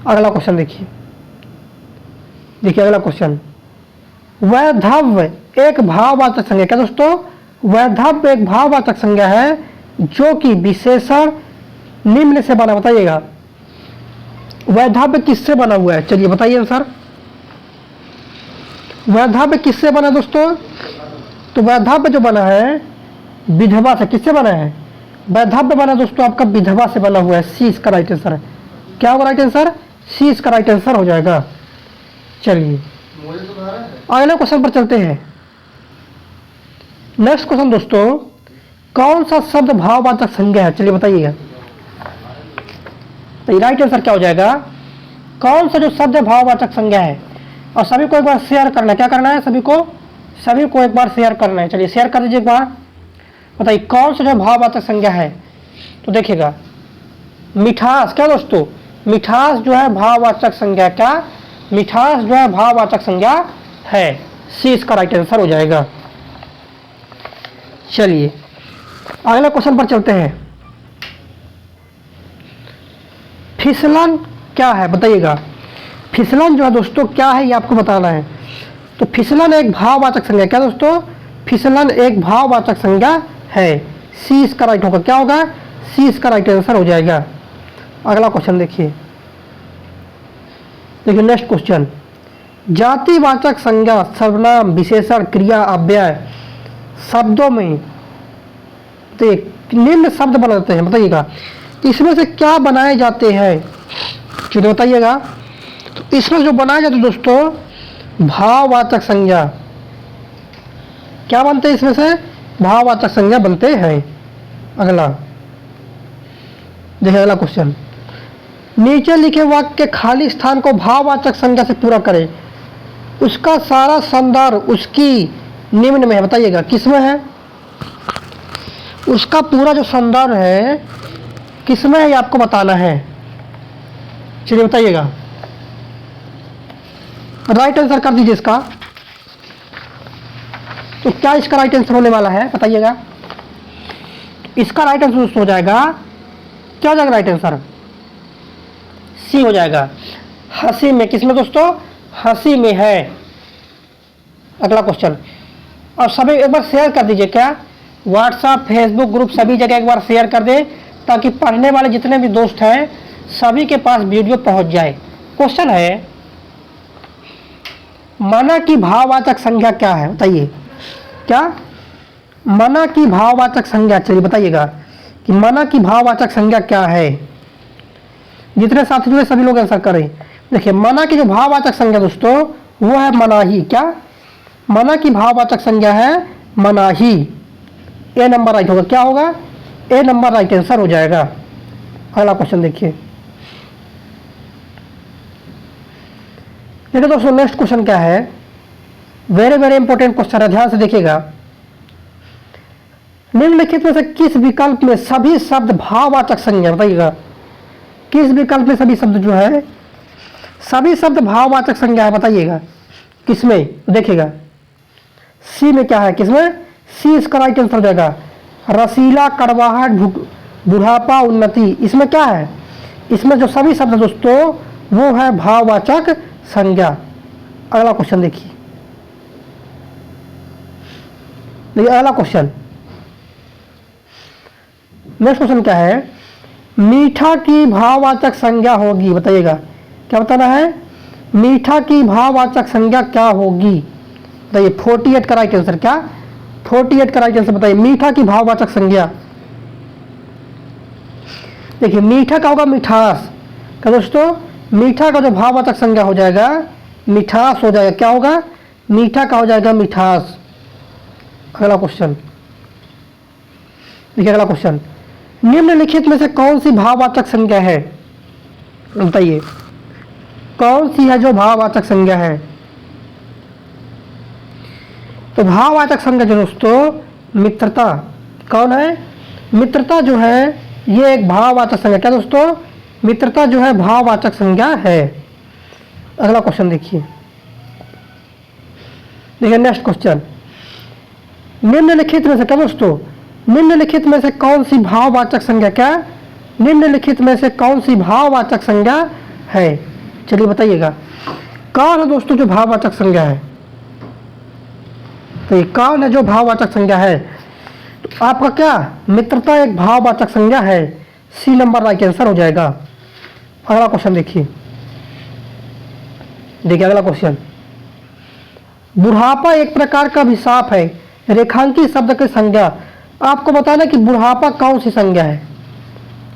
अगला क्वेश्चन देखिए। देखिए अगला क्वेश्चन, वैधव्य एक भाववाचक संज्ञा। क्या दोस्तों? वैधव्य एक भाववाचक संज्ञा है जो कि विशेषण निम्न से बना। बताइएगा वैधव्य किससे बना हुआ है? चलिए बताइए आंसर। वैधव्य किससे बना दोस्तों? तो वैधव्य जो बना है विधवा से। किससे बना है? वैधव्य बना दोस्तों आपका विधवा से बना हुआ है। सी इसका राइट आंसर है। क्या होगा राइट आंसर? सी इसका राइट आंसर हो जाएगा। चलिए अगले क्वेश्चन पर चलते हैं। नेक्स्ट क्वेश्चन दोस्तों, कौन सा शब्द भाववाचक संज्ञा है? चलिए बताइएगा। तो राइट आंसर क्या हो जाएगा? कौन सा जो शब्द भाववाचक संज्ञा है? और सभी को एक बार शेयर करना है। क्या करना है? सभी को एक बार शेयर करना है। चलिए शेयर कर दीजिए एक बार। बताइए कौन सा जो भाववाचक संज्ञा है? तो देखिएगा मिठास। क्या दोस्तों? मिठास जो है भाववाचक संज्ञा। क्या? मिठास जो है भाववाचक संज्ञा है। सी इसका राइट आंसर हो जाएगा। चलिए अगले क्वेश्चन पर चलते हैं। फिसलन क्या है बताइएगा। फिसलन जो है दोस्तों क्या है ये आपको बताना है। तो फिसलन एक भाववाचक संज्ञा, क्या दोस्तों, फिसलन एक भाववाचक संज्ञा है। सी इसका राइट होगा, क्या होगा, सी इसका राइट आंसर हो जाएगा। अगला क्वेश्चन देखिए नेक्स्ट क्वेश्चन। जातिवाचक संज्ञा सर्वनाम विशेषण क्रिया अव्यय शब्दों में तो निम्न शब्द बनाते हैं, बताइएगा इसमें से क्या बनाए जाते हैं, चलिए बताइएगा। तो इसमें जो बनाए जाते हैं दोस्तों भाववाचक संज्ञा, क्या बनते हैं इसमें से, भाववाचक संज्ञा बनते हैं। अगला देखिए अगला क्वेश्चन, नीचे लिखे वाक्य के खाली स्थान को भाववाचक संज्ञा से पूरा करें। उसका सारा संदर्भ उसकी निम्न में है, बताइएगा किसमें है, उसका पूरा जो संदर्भ है किसमें है ये आपको बताना है। चलिए बताइएगा, राइट आंसर कर दीजिए इसका। तो क्या इसका राइट आंसर होने वाला है बताइएगा। इसका राइट आंसर हो जाएगा, क्या हो जाएगा राइट आंसर, सी हो जाएगा। हंसी में, किसमें दोस्तों, हंसी में है। अगला क्वेश्चन, और सभी एक बार शेयर कर दीजिए, क्या व्हाट्सएप फेसबुक ग्रुप सभी जगह एक बार शेयर कर दे ताकि पढ़ने वाले जितने भी दोस्त हैं सभी के पास वीडियो पहुंच जाए। क्वेश्चन है मना की भाववाचक संज्ञा क्या है बताइए, क्या मना की भाववाचक संज्ञा, चलिए बताइएगा कि मना की भाववाचक संज्ञा क्या है। जितने साथी जुड़े सभी लोग आंसर करें। देखिए मना की जो भाववाचक संज्ञा दोस्तों वो है मनाही, क्या मना की भाववाचक संज्ञा है मनाही। ए नंबर राइट होगा, क्या होगा, ए नंबर राइट आंसर हो जाएगा। अगला क्वेश्चन देखिए दोस्तों नेक्स्ट क्वेश्चन क्या है, वेरी वेरी इंपॉर्टेंट क्वेश्चन है, ध्यान से देखिएगा। निम्नलिखित में से किस विकल्प में सभी शब्द भाववाचक संज्ञा, बताइएगा किस विकल्प में सभी शब्द जो है सभी शब्द भाववाचक संज्ञा है, बताइएगा किसमें, देखिएगा सी में क्या है, किसमें, सी इसका राइट आंसर हो जाएगा। रसीला, कड़वाहट, बुढ़ापा, उन्नति, इसमें क्या है, इसमें जो सभी शब्द दोस्तों वो है भाववाचक संज्ञा। अगला क्वेश्चन देखिए अगला क्वेश्चन, नेक्स्ट क्वेश्चन क्या है, मीठा की भाववाचक संज्ञा होगी, बताइएगा क्या बताना है, मीठा की भाववाचक संज्ञा क्या होगी, बताइए 48 का राइट आंसर, क्या 48 का राइट आंसर बताइए। मीठा की भाववाचक संज्ञा, देखिए मीठा का होगा मिठास, क्या दोस्तों, मीठा का जो भाववाचक संज्ञा हो जाएगा मिठास हो जाएगा, क्या होगा, मीठा का हो जाएगा मिठास। अगला क्वेश्चन देखिए अगला क्वेश्चन, निम्नलिखित में से कौन सी भाववाचक संज्ञा है, बताइए कौन सी है जो भाववाचक संज्ञा है। तो भाववाचक संज्ञा जो दोस्तों मित्रता, कौन है, मित्रता जो है ये एक भाववाचक संज्ञा, क्या दोस्तों, मित्रता जो है भाववाचक संज्ञा है। अगला क्वेश्चन देखिए नेक्स्ट क्वेश्चन, निम्नलिखित में से, क्या दोस्तों, निम्नलिखित में से कौन सी भाववाचक संज्ञा, क्या निम्नलिखित में से कौन सी भाववाचक संज्ञा है, चलिए बताइएगा कौन है दोस्तों जो भाववाचक संज्ञा है। तो ये कौन है जो भाववाचक संज्ञा है, तो आपका क्या मित्रता एक भाववाचक संज्ञा है, सी नंबर राइट आंसर हो जाएगा। अगला क्वेश्चन देखिए अगला क्वेश्चन, बुढ़ापा एक प्रकार का अभिशाप है, रेखांकित शब्द की संज्ञा, आपको बताना कि बुढ़ापा कौन सी संज्ञा है,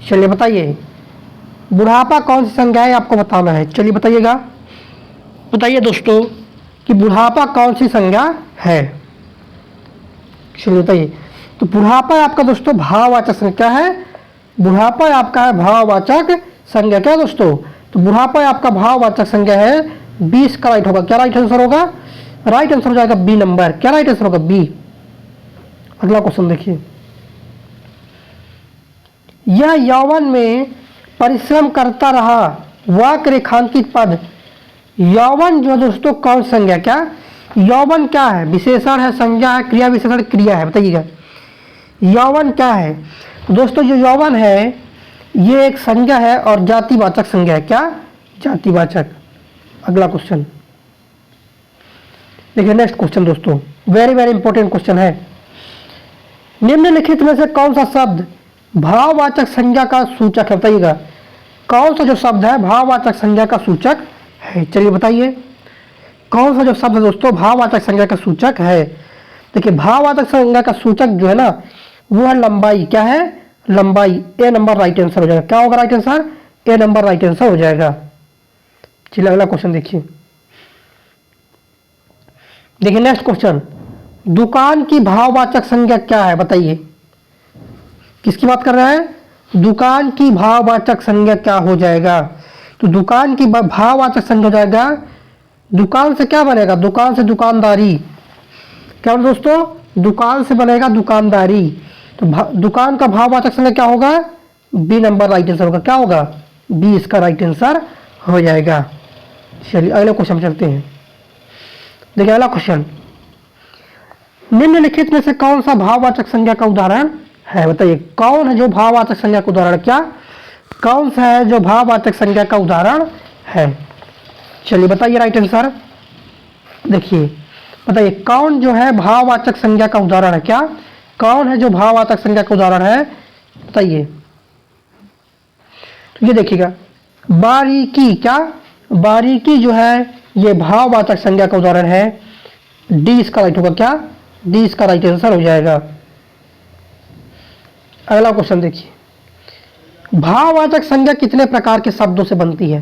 चलिए बताइए बुढ़ापा कौन सी संज्ञा है आपको बताना है, चलिए बताइएगा, बताइए दोस्तों कि बुढ़ापा कौन सी संज्ञा है, चलिए बताइए। तो बुढ़ापा आपका दोस्तों भाववाचक संज्ञा है, बुढ़ापा आपका है भाववाचक संज्ञा, क्या दोस्तों, तो बुढ़ापा आपका भाववाचक संज्ञा है, 20 का राइट होगा, क्या राइट आंसर होगा, राइट आंसर हो जाएगा बी नंबर, क्या राइट आंसर होगा, बी। अगला क्वेश्चन देखिए, यह यौवन में परिश्रम करता रहा, वाक्य रेखांकित पद, यौवन जो दोस्तों कौन संज्ञा, क्या यौवन क्या है, विशेषण है, संज्ञा है, क्रिया विशेषण क्रिया है, बताइएगा यौवन क्या है। दोस्तों जो यौवन है ये एक संज्ञा है और जातिवाचक संज्ञा है, क्या जातिवाचक। अगला क्वेश्चन देखिए, नेक्स्ट क्वेश्चन दोस्तों, वेरी वेरी इंपॉर्टेंट क्वेश्चन है। निम्नलिखित में से कौन सा शब्द भाववाचक संज्ञा का सूचक है? बताइएगा, कौन सा जो शब्द है भाववाचक संज्ञा का सूचक है? चलिए बताइए, कौन सा जो शब्द है दोस्तों भाववाचक संज्ञा का सूचक है? देखिए, भाववाचक संज्ञा का सूचक जो है ना, वो है लंबाई। क्या है? लंबाई। ए नंबर राइट आंसर हो जाएगा। क्या होगा राइट आंसर? ए नंबर राइट आंसर हो जाएगा। चलिए अगला क्वेश्चन देखिए। देखिए नेक्स्ट क्वेश्चन, दुकान की भाववाचक संज्ञा क्या है? बताइए, किसकी बात कर रहा है? दुकान की भाववाचक संज्ञा क्या हो जाएगा? तो दुकान की भाववाचक संज्ञा हो जाएगा, दुकान से क्या बनेगा? दुकान से दुकानदारी। क्या दोस्तों? दुकान से बनेगा दुकानदारी। तो दुकान का भाववाचक संज्ञा क्या होगा? बी नंबर राइट आंसर होगा। क्या होगा? बी इसका राइट आंसर हो जाएगा। चलिए अगले क्वेश्चन चलते हैं। देखिए अगला क्वेश्चन, निम्नलिखित में से कौन सा भाववाचक संज्ञा का उदाहरण है? बताइए, कौन है जो भाववाचक संज्ञा का उदाहरण? क्या कौन सा है जो भाववाचक संज्ञा का उदाहरण है? चलिए बताइए राइट आंसर। देखिए बताइए, कौन जो है भाववाचक संज्ञा का उदाहरण है? क्या कौन है जो भाववाचक संज्ञा का उदाहरण है? बताइए। तो ये देखिएगा, बारीकी। क्या बारीकी जो है ये भाववाचक संज्ञा का उदाहरण है। डी इसका राइट होगा। क्या डी इसका राइट आंसर हो जाएगा। अगला क्वेश्चन देखिए, भाववाचक संज्ञा कितने प्रकार के शब्दों से बनती है?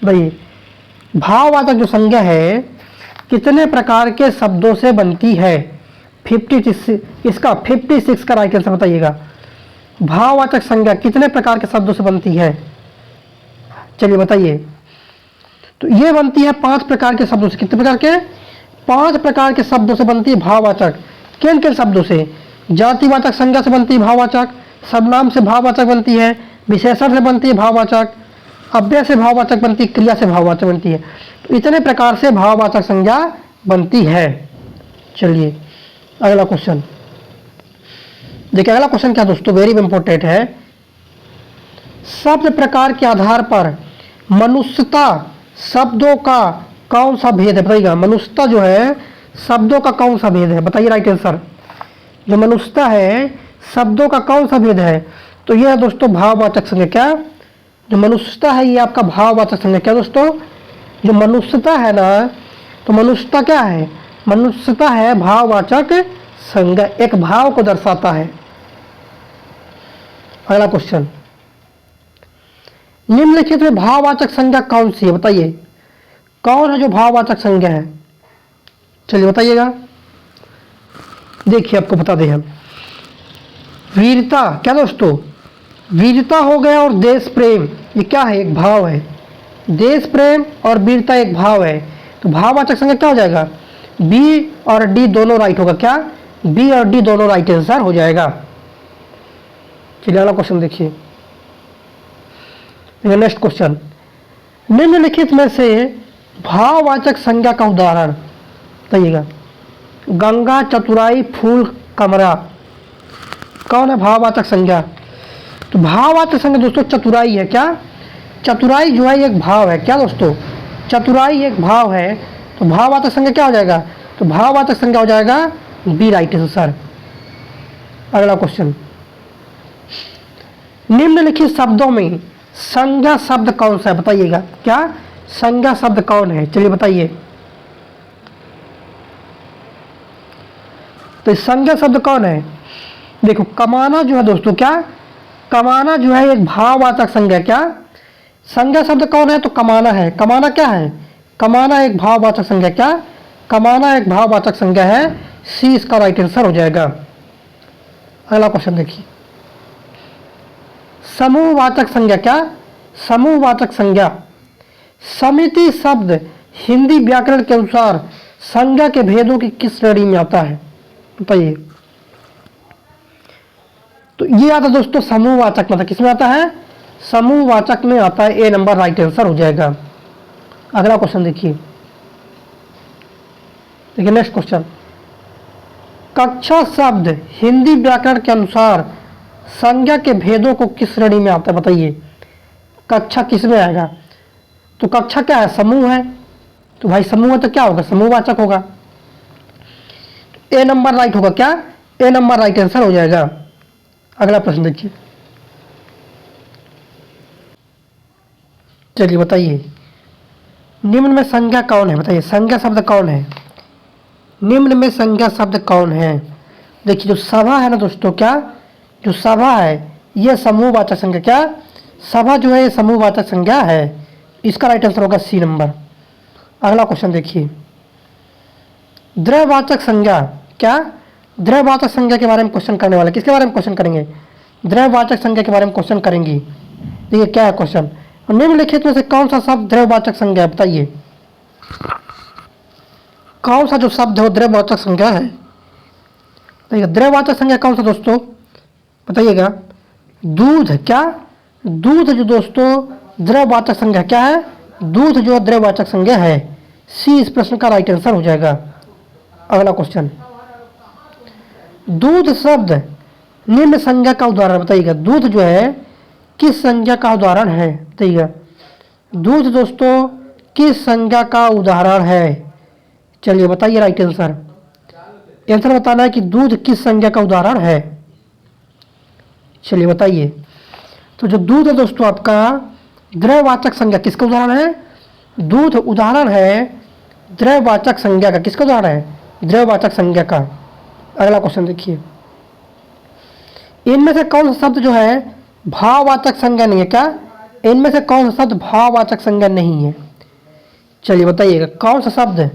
भाई भाववाचक जो संज्ञा है कितने प्रकार के शब्दों से बनती है? 56 का राइट आंसर बताइएगा। भाववाचक संज्ञा कितने प्रकार के शब्दों से बनती है? चलिए बताइए। तो ये बनती है 5 प्रकार के शब्दों से। कितने प्रकार के? 5 प्रकार के शब्दों से बनती है भाववाचक। किन किन शब्दों से? जातिवाचक संज्ञा से बनती है भाववाचक, सर्वनाम से भाववाचक बनती है, विशेषण से बनती है भाववाचक, अव्यय से भाववाचक बनती है, क्रिया से भाववाचक बनती है। तो इतने प्रकार से भाववाचक संज्ञा बनती है। चलिए अगला क्वेश्चन देखिए। अगला क्वेश्चन क्या दोस्तों, वेरी इंपॉर्टेंट है। शब्द प्रकार के आधार पर मनुष्यता शब्दों का कौन सा भेद है? बताइएगा, मनुष्यता जो है शब्दों का कौन सा भेद है? बताइए राइट आंसर। जो मनुष्यता है शब्दों का कौन सा भेद है? तो यह है दोस्तों भाववाचक संज्ञा। क्या जो मनुष्यता है ये आपका भाववाचक संज्ञा। क्या दोस्तों? जो मनुष्यता है ना, तो मनुष्यता क्या है? मनुष्यता है भाववाचक संज्ञा, एक भाव को दर्शाता है। अगला क्वेश्चन, निम्नलिखित में भाववाचक संज्ञा कौन सी है? बताइए, कौन है जो भाववाचक संज्ञा है? चलिए बताइएगा। देखिए आपको बता दें हम, वीरता। क्या दोस्तों? वीरता हो गया और देश प्रेम, ये क्या है? एक भाव है। देश प्रेम और वीरता एक भाव है। तो भाववाचक संज्ञा क्या हो जाएगा? बी और डी दोनों राइट होगा। क्या बी और डी दोनों राइट आंसर हो जाएगा। चलिए अगला क्वेश्चन देखिए। नेक्स्ट क्वेश्चन, निम्नलिखित में से भाववाचक संज्ञा का उदाहरण बताइएगा। गंगा, चतुराई, फूल, कमरा। कौन है भाववाचक संज्ञा? तो भाववाचक संज्ञा दोस्तों चतुराई है। क्या चतुराई जो है एक भाव है। क्या दोस्तों? चतुराई एक भाव है। तो भाववाचक संज्ञा क्या हो जाएगा? तो भाववाचक संज्ञा हो जाएगा बी राइट आंसर। अगला क्वेश्चन, निम्नलिखित शब्दों में संज्ञा शब्द कौन सा है? बताइएगा। क्या संज्ञा शब्द कौन है? चलिए बताइए। तो संज्ञा शब्द कौन है? देखो, कमाना जो है दोस्तों, क्या कमाना जो है एक भाववाचक संज्ञा। क्या संज्ञा शब्द कौन है? तो कमाना है। कमाना क्या है? कमाना एक भाववाचक संज्ञा। क्या कमाना एक भाववाचक संज्ञा है। सी इसका राइट आंसर हो जाएगा। अगला क्वेश्चन देखिए, समूहवाचक संज्ञा। क्या समूहवाचक संज्ञा? समिति शब्द हिंदी व्याकरण के अनुसार संज्ञा के भेदों की किस श्रेणी में आता है? बताइए। तो ये आता है दोस्तों समूहवाचक में। किस में आता है? समूहवाचक में आता है। ए नंबर राइट आंसर हो जाएगा। अगला क्वेश्चन देखिए। नेक्स्ट क्वेश्चन, कक्षा शब्द हिंदी व्याकरण के अनुसार संज्ञा के भेदों को किस श्रेणी में आता है? बताइए। कक्षा किस में आएगा? तो कक्षा क्या है? समूह है। तो भाई समूह है तो क्या होगा? समूहवाचक होगा। ए नंबर राइट होगा। क्या? ए नंबर राइट आंसर हो जाएगा। अगला प्रश्न देखिए। चलिए बताइए, निम्न में संज्ञा कौन है? बताइए, संज्ञा शब्द कौन है? निम्न में संज्ञा शब्द कौन है? देखिए, जो सभा है ना दोस्तों, क्या जो सभा है यह समूहवाचक संज्ञा, क्या सभा जो है ये समूहवाचक संज्ञा है। इसका राइट आंसर होगा सी नंबर। अगला क्वेश्चन देखिए, द्रव्यवाचक संज्ञा, क्या द्रव्यवाचक संज्ञा के बारे में क्वेश्चन करने वाले, किसके बारे में क्वेश्चन करेंगे? द्रव्यवाचक संज्ञा के बारे में क्वेश्चन करेंगे। देखिए क्या है क्वेश्चन, निम्नलिखित में से कौन सा शब्द द्रव्यवाचक संज्ञा है? बताइए, कौन सा जो शब्द है वो द्रव्यवाचक संज्ञा है? देखिए द्रव्यवाचक संज्ञा कौन सा दोस्तों? बताइएगा। दूध, क्या दूध जो दोस्तों द्रव्यवाचक संज्ञा क्या है? दूध जो द्रव्यवाचक संज्ञा है। सी इस प्रश्न का राइट आंसर हो जाएगा। अगला क्वेश्चन, दूध शब्द निम्न संज्ञा का उदाहरण बताइएगा। दूध जो है किस संज्ञा का उदाहरण है? बताइएगा, दूध दोस्तों किस संज्ञा का उदाहरण है? चलिए बताइए राइट आंसर। आंसर बताना है कि दूध किस संज्ञा का उदाहरण है। चलिए बताइए। तो जो दूध है दोस्तों आपका द्रव्यवाचक संज्ञा किसका उदाहरण है? दूध उदाहरण है द्रव्यवाचक संज्ञा का। किसका उदाहरण है? द्रव्यवाचक संज्ञा का। अगला क्वेश्चन देखिए, इनमें से कौन सा शब्द जो है भाववाचक संज्ञा नहीं है? क्या इनमें से कौन सा शब्द भाववाचक संज्ञा नहीं है? चलिए बताइएगा, कौन सा शब्द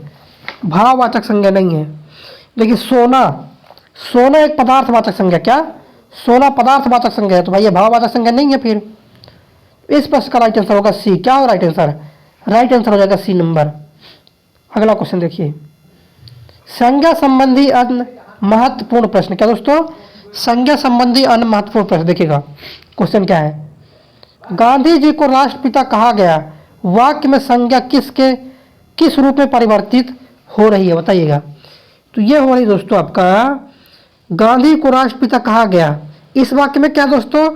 भाववाचक संज्ञा नहीं है? देखिए सोना, सोना एक पदार्थवाचक संज्ञा, क्या सोना पदार्थवाचक संज्ञा है, तो भाई ये भाववाचक संज्ञा नहीं है। फिर इस प्रश्न का राइट आंसर होगा सी। क्या होगा राइट आंसर? राइट आंसर हो जाएगा सी नंबर। अगला क्वेश्चन देखिए, संज्ञा संबंधी अन्य महत्वपूर्ण प्रश्न। क्या दोस्तों? संज्ञा संबंधी अन्य महत्वपूर्ण प्रश्न। देखिएगा क्वेश्चन क्या है, गांधी जी को राष्ट्रपिता कहा गया, वाक्य में संज्ञा किस रूप में परिवर्तित हो रही है? बताइएगा। तो ये हो रही दोस्तों आपका गांधी को राष्ट्रपिता कहा गया, इस वाक्य में क्या दोस्तों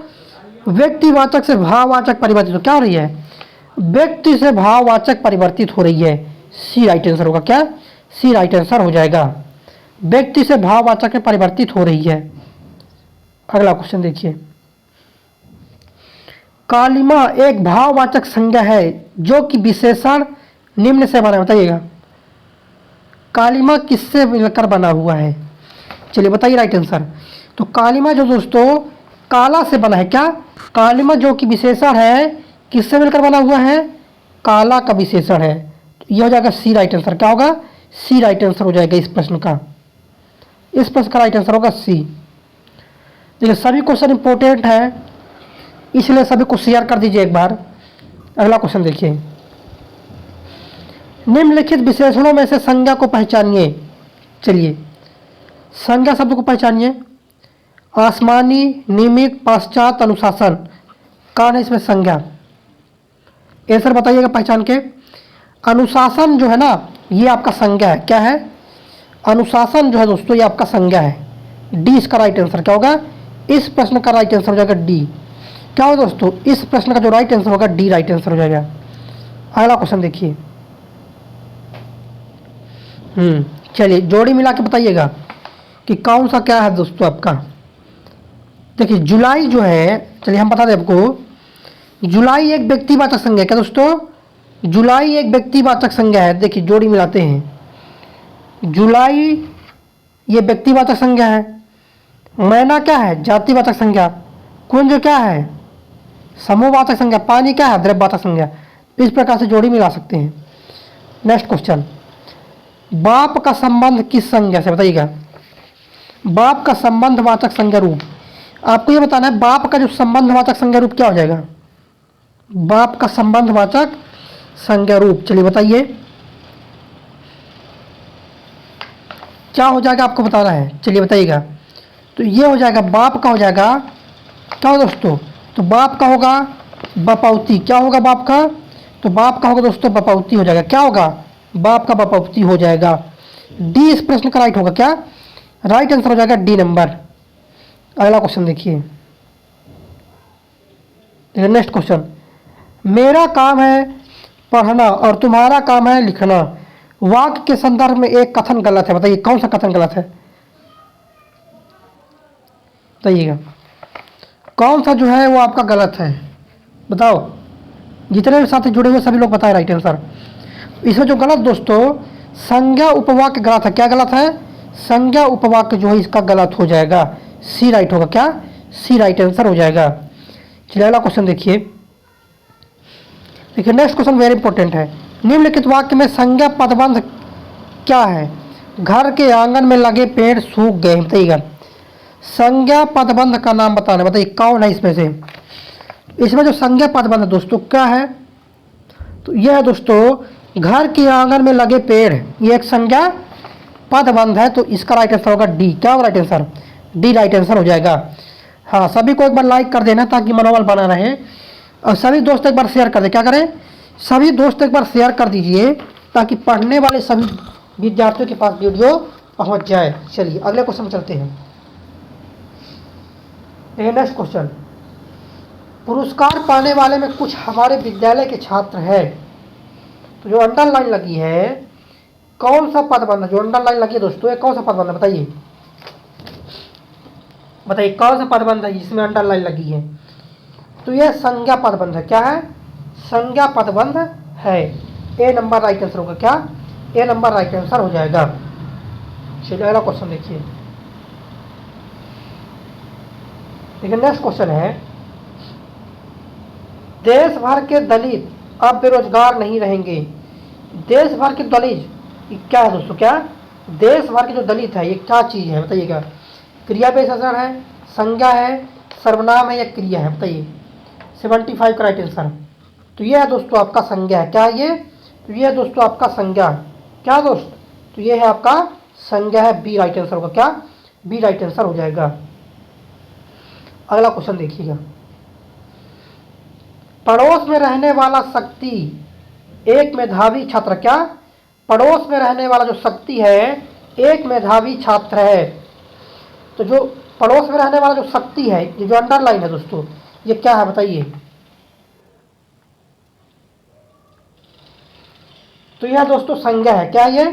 व्यक्तिवाचक से भाववाचक परिवर्तित हो क्या हो रही है? व्यक्ति से भाववाचक परिवर्तित हो रही है। सी राइट आंसर होगा। क्या? सी राइट आंसर हो जाएगा। व्यक्ति से भाववाचक में परिवर्तित हो रही है। अगला क्वेश्चन देखिए, कालिमा एक भाववाचक संज्ञा है जो कि विशेषण निम्न से बना है। बताइएगा, कालिमा किससे मिलकर बना हुआ है? चलिए बताइए राइट आंसर। तो कालिमा जो दोस्तों काला से बना है। क्या कालिमा जो कि विशेषण है किससे मिलकर बना हुआ है? काला का विशेषण है। तो यह हो जाएगा सी राइट आंसर। क्या होगा? सी राइट आंसर हो जाएगा इस प्रश्न का। इस प्रश्न का राइट आंसर होगा सी। देखिए सभी क्वेश्चन इंपॉर्टेंट है, इसलिए सभी को शेयर कर दीजिए एक बार। अगला क्वेश्चन देखिए, निम्नलिखित विशेषणों में से संज्ञा को पहचानिए। चलिए संज्ञा शब्द को पहचानिए। आसमानी, नियमित, पश्चात, अनुशासन, कौन है इसमें संज्ञा? आंसर बताइएगा पहचान के। अनुशासन जो है ना ये आपका संज्ञा है। क्या है? अनुशासन जो है दोस्तों ये आपका संज्ञा है। डी इसका राइट आंसर क्या होगा? इस प्रश्न का राइट आंसर हो जाएगा डी। क्या होगा दोस्तों? इस प्रश्न का जो राइट आंसर होगा डी राइट आंसर हो जाएगा। अगला क्वेश्चन देखिए, चलिए जोड़ी मिला के बताइएगा कि कौन सा क्या है दोस्तों आपका। देखिए जुलाई जो है, चलिए हम बता दें आपको, जुलाई एक व्यक्तिवाचक संज्ञा है। क्या दोस्तों? जुलाई एक व्यक्तिवाचक संज्ञा है। देखिए जोड़ी मिलाते हैं, जुलाई ये व्यक्तिवाचक संज्ञा है, मैना क्या है? जातिवाचक संज्ञा, कुंज क्या है? समूहवाचक संज्ञा, पानी क्या है? द्रव्यवाचक संज्ञा। इस प्रकार से जोड़ी मिला सकते हैं। नेक्स्ट क्वेश्चन, बाप का संबंध किस संज्ञा से? बताइएगा। बाप का संबंधवाचक संज्ञा रूप, आपको ये बताना है बाप का जो संबंधवाचक संज्ञा रूप क्या हो जाएगा? बाप का संबंधवाचक संज्ञा रूप, चलिए बताइए क्या हो जाएगा, आपको बताना है। चलिए बताइएगा। तो ये हो जाएगा बाप का हो जाएगा क्या हो दोस्तों? तो बाप का होगा बपौती। क्या होगा बाप का? तो बाप का होगा दोस्तों बपौती हो जाएगा। क्या होगा? बाप का बपौती हो जाएगा। डी इस प्रश्न का राइट होगा। क्या राइट आंसर हो जाएगा? D number. अगला क्वेश्चन देखिए, नेक्स्ट क्वेश्चन, मेरा काम है पढ़ना और तुम्हारा काम है लिखना। वाक्य के संदर्भ में एक कथन गलत है, बताइए कौन सा कथन गलत है, बताइएगा कौन सा जो है वो आपका गलत है, बताओ। जितने भी साथी जुड़े हुए सभी लोग बताएं राइट आंसर। इसमें जो गलत दोस्तों संज्ञा उपवाक्य गलत है। क्या गलत है? संज्ञा उपवाक्य जो है इसका गलत हो जाएगा, सी राइट होगा। क्या? सी राइट आंसर हो जाएगा। चलिए अगला क्वेश्चन देखिए। देखिए नेक्स्ट क्वेश्चन वेरी इंपॉर्टेंट है। निम्नलिखित वाक्य में संज्ञा पदबंध क्या है? घर के आंगन में लगे पेड़ सूख गए, बताइएगा। संज्ञा पदबंध का नाम बताना, बताइए कौन है इसमें से। इसमें जो संज्ञा पदबंध दोस्तों क्या है, तो यह है दोस्तों घर के आंगन में लगे पेड़, ये एक संज्ञा पदबंध है। तो इसका राइट आंसर होगा डी। क्या होगा right answer? D right answer हो जाएगा। हाँ, सभी को एक बार लाइक कर देना ताकि मनोबल बना रहे, और सभी दोस्त एक बार शेयर कर दें। क्या करें? सभी दोस्त एक बार शेयर कर दीजिए ताकि पढ़ने वाले सभी विद्यार्थियों के पास वीडियो पहुंच जाए। चलिए अगले क्वेश्चन में चलते हैं। नेक्स्ट क्वेश्चन, पुरस्कार पाने वाले में कुछ हमारे विद्यालय के छात्र हैं। तो जो अंडरलाइन लगी है कौन सा पदबंध है? जो अंडरलाइन लगी है दोस्तों ये कौन सा पदबंध है, बताइए। बताइए कौन सा पदबंध है जिसमें अंडरलाइन लगी है? तो यह संज्ञा पदबंध है। क्या है? संज्ञा पदबंध है। ए नंबर राइट आंसर होगा। क्या? ए नंबर राइट आंसर हो जाएगा। चलिए अगला क्वेश्चन देखिए। नेक्स्ट क्वेश्चन है, देश भर के दलित अब बेरोजगार नहीं रहेंगे। देश भर के दलित क्या है दोस्तों? क्या? देश भर के जो दलित है ये क्या चीज है, बताइएगा। क्रिया विशेषण है, संज्ञा है, सर्वनाम है या क्रिया है, बताइए। 75 का राइट आंसर। तो ये है दोस्तों आपका संज्ञा है। क्या ये? तो ये है दोस्तों आपका संज्ञा। क्या दोस्त? तो ये है आपका संज्ञा है। बी राइट आंसर होगा। क्या? बी राइट आंसर हो जाएगा। अगला क्वेश्चन देखिएगा। पड़ोस में रहने वाला शक्ति एक मेधावी छात्र। क्या? पड़ोस में रहने वाला जो शक्ति है एक मेधावी छात्र है। तो जो पड़ोस में रहने वाला जो शक्ति है, ये जो अंडरलाइन है दोस्तों, ये क्या है बताइए। तो यह दोस्तों संज्ञा है। क्या ये?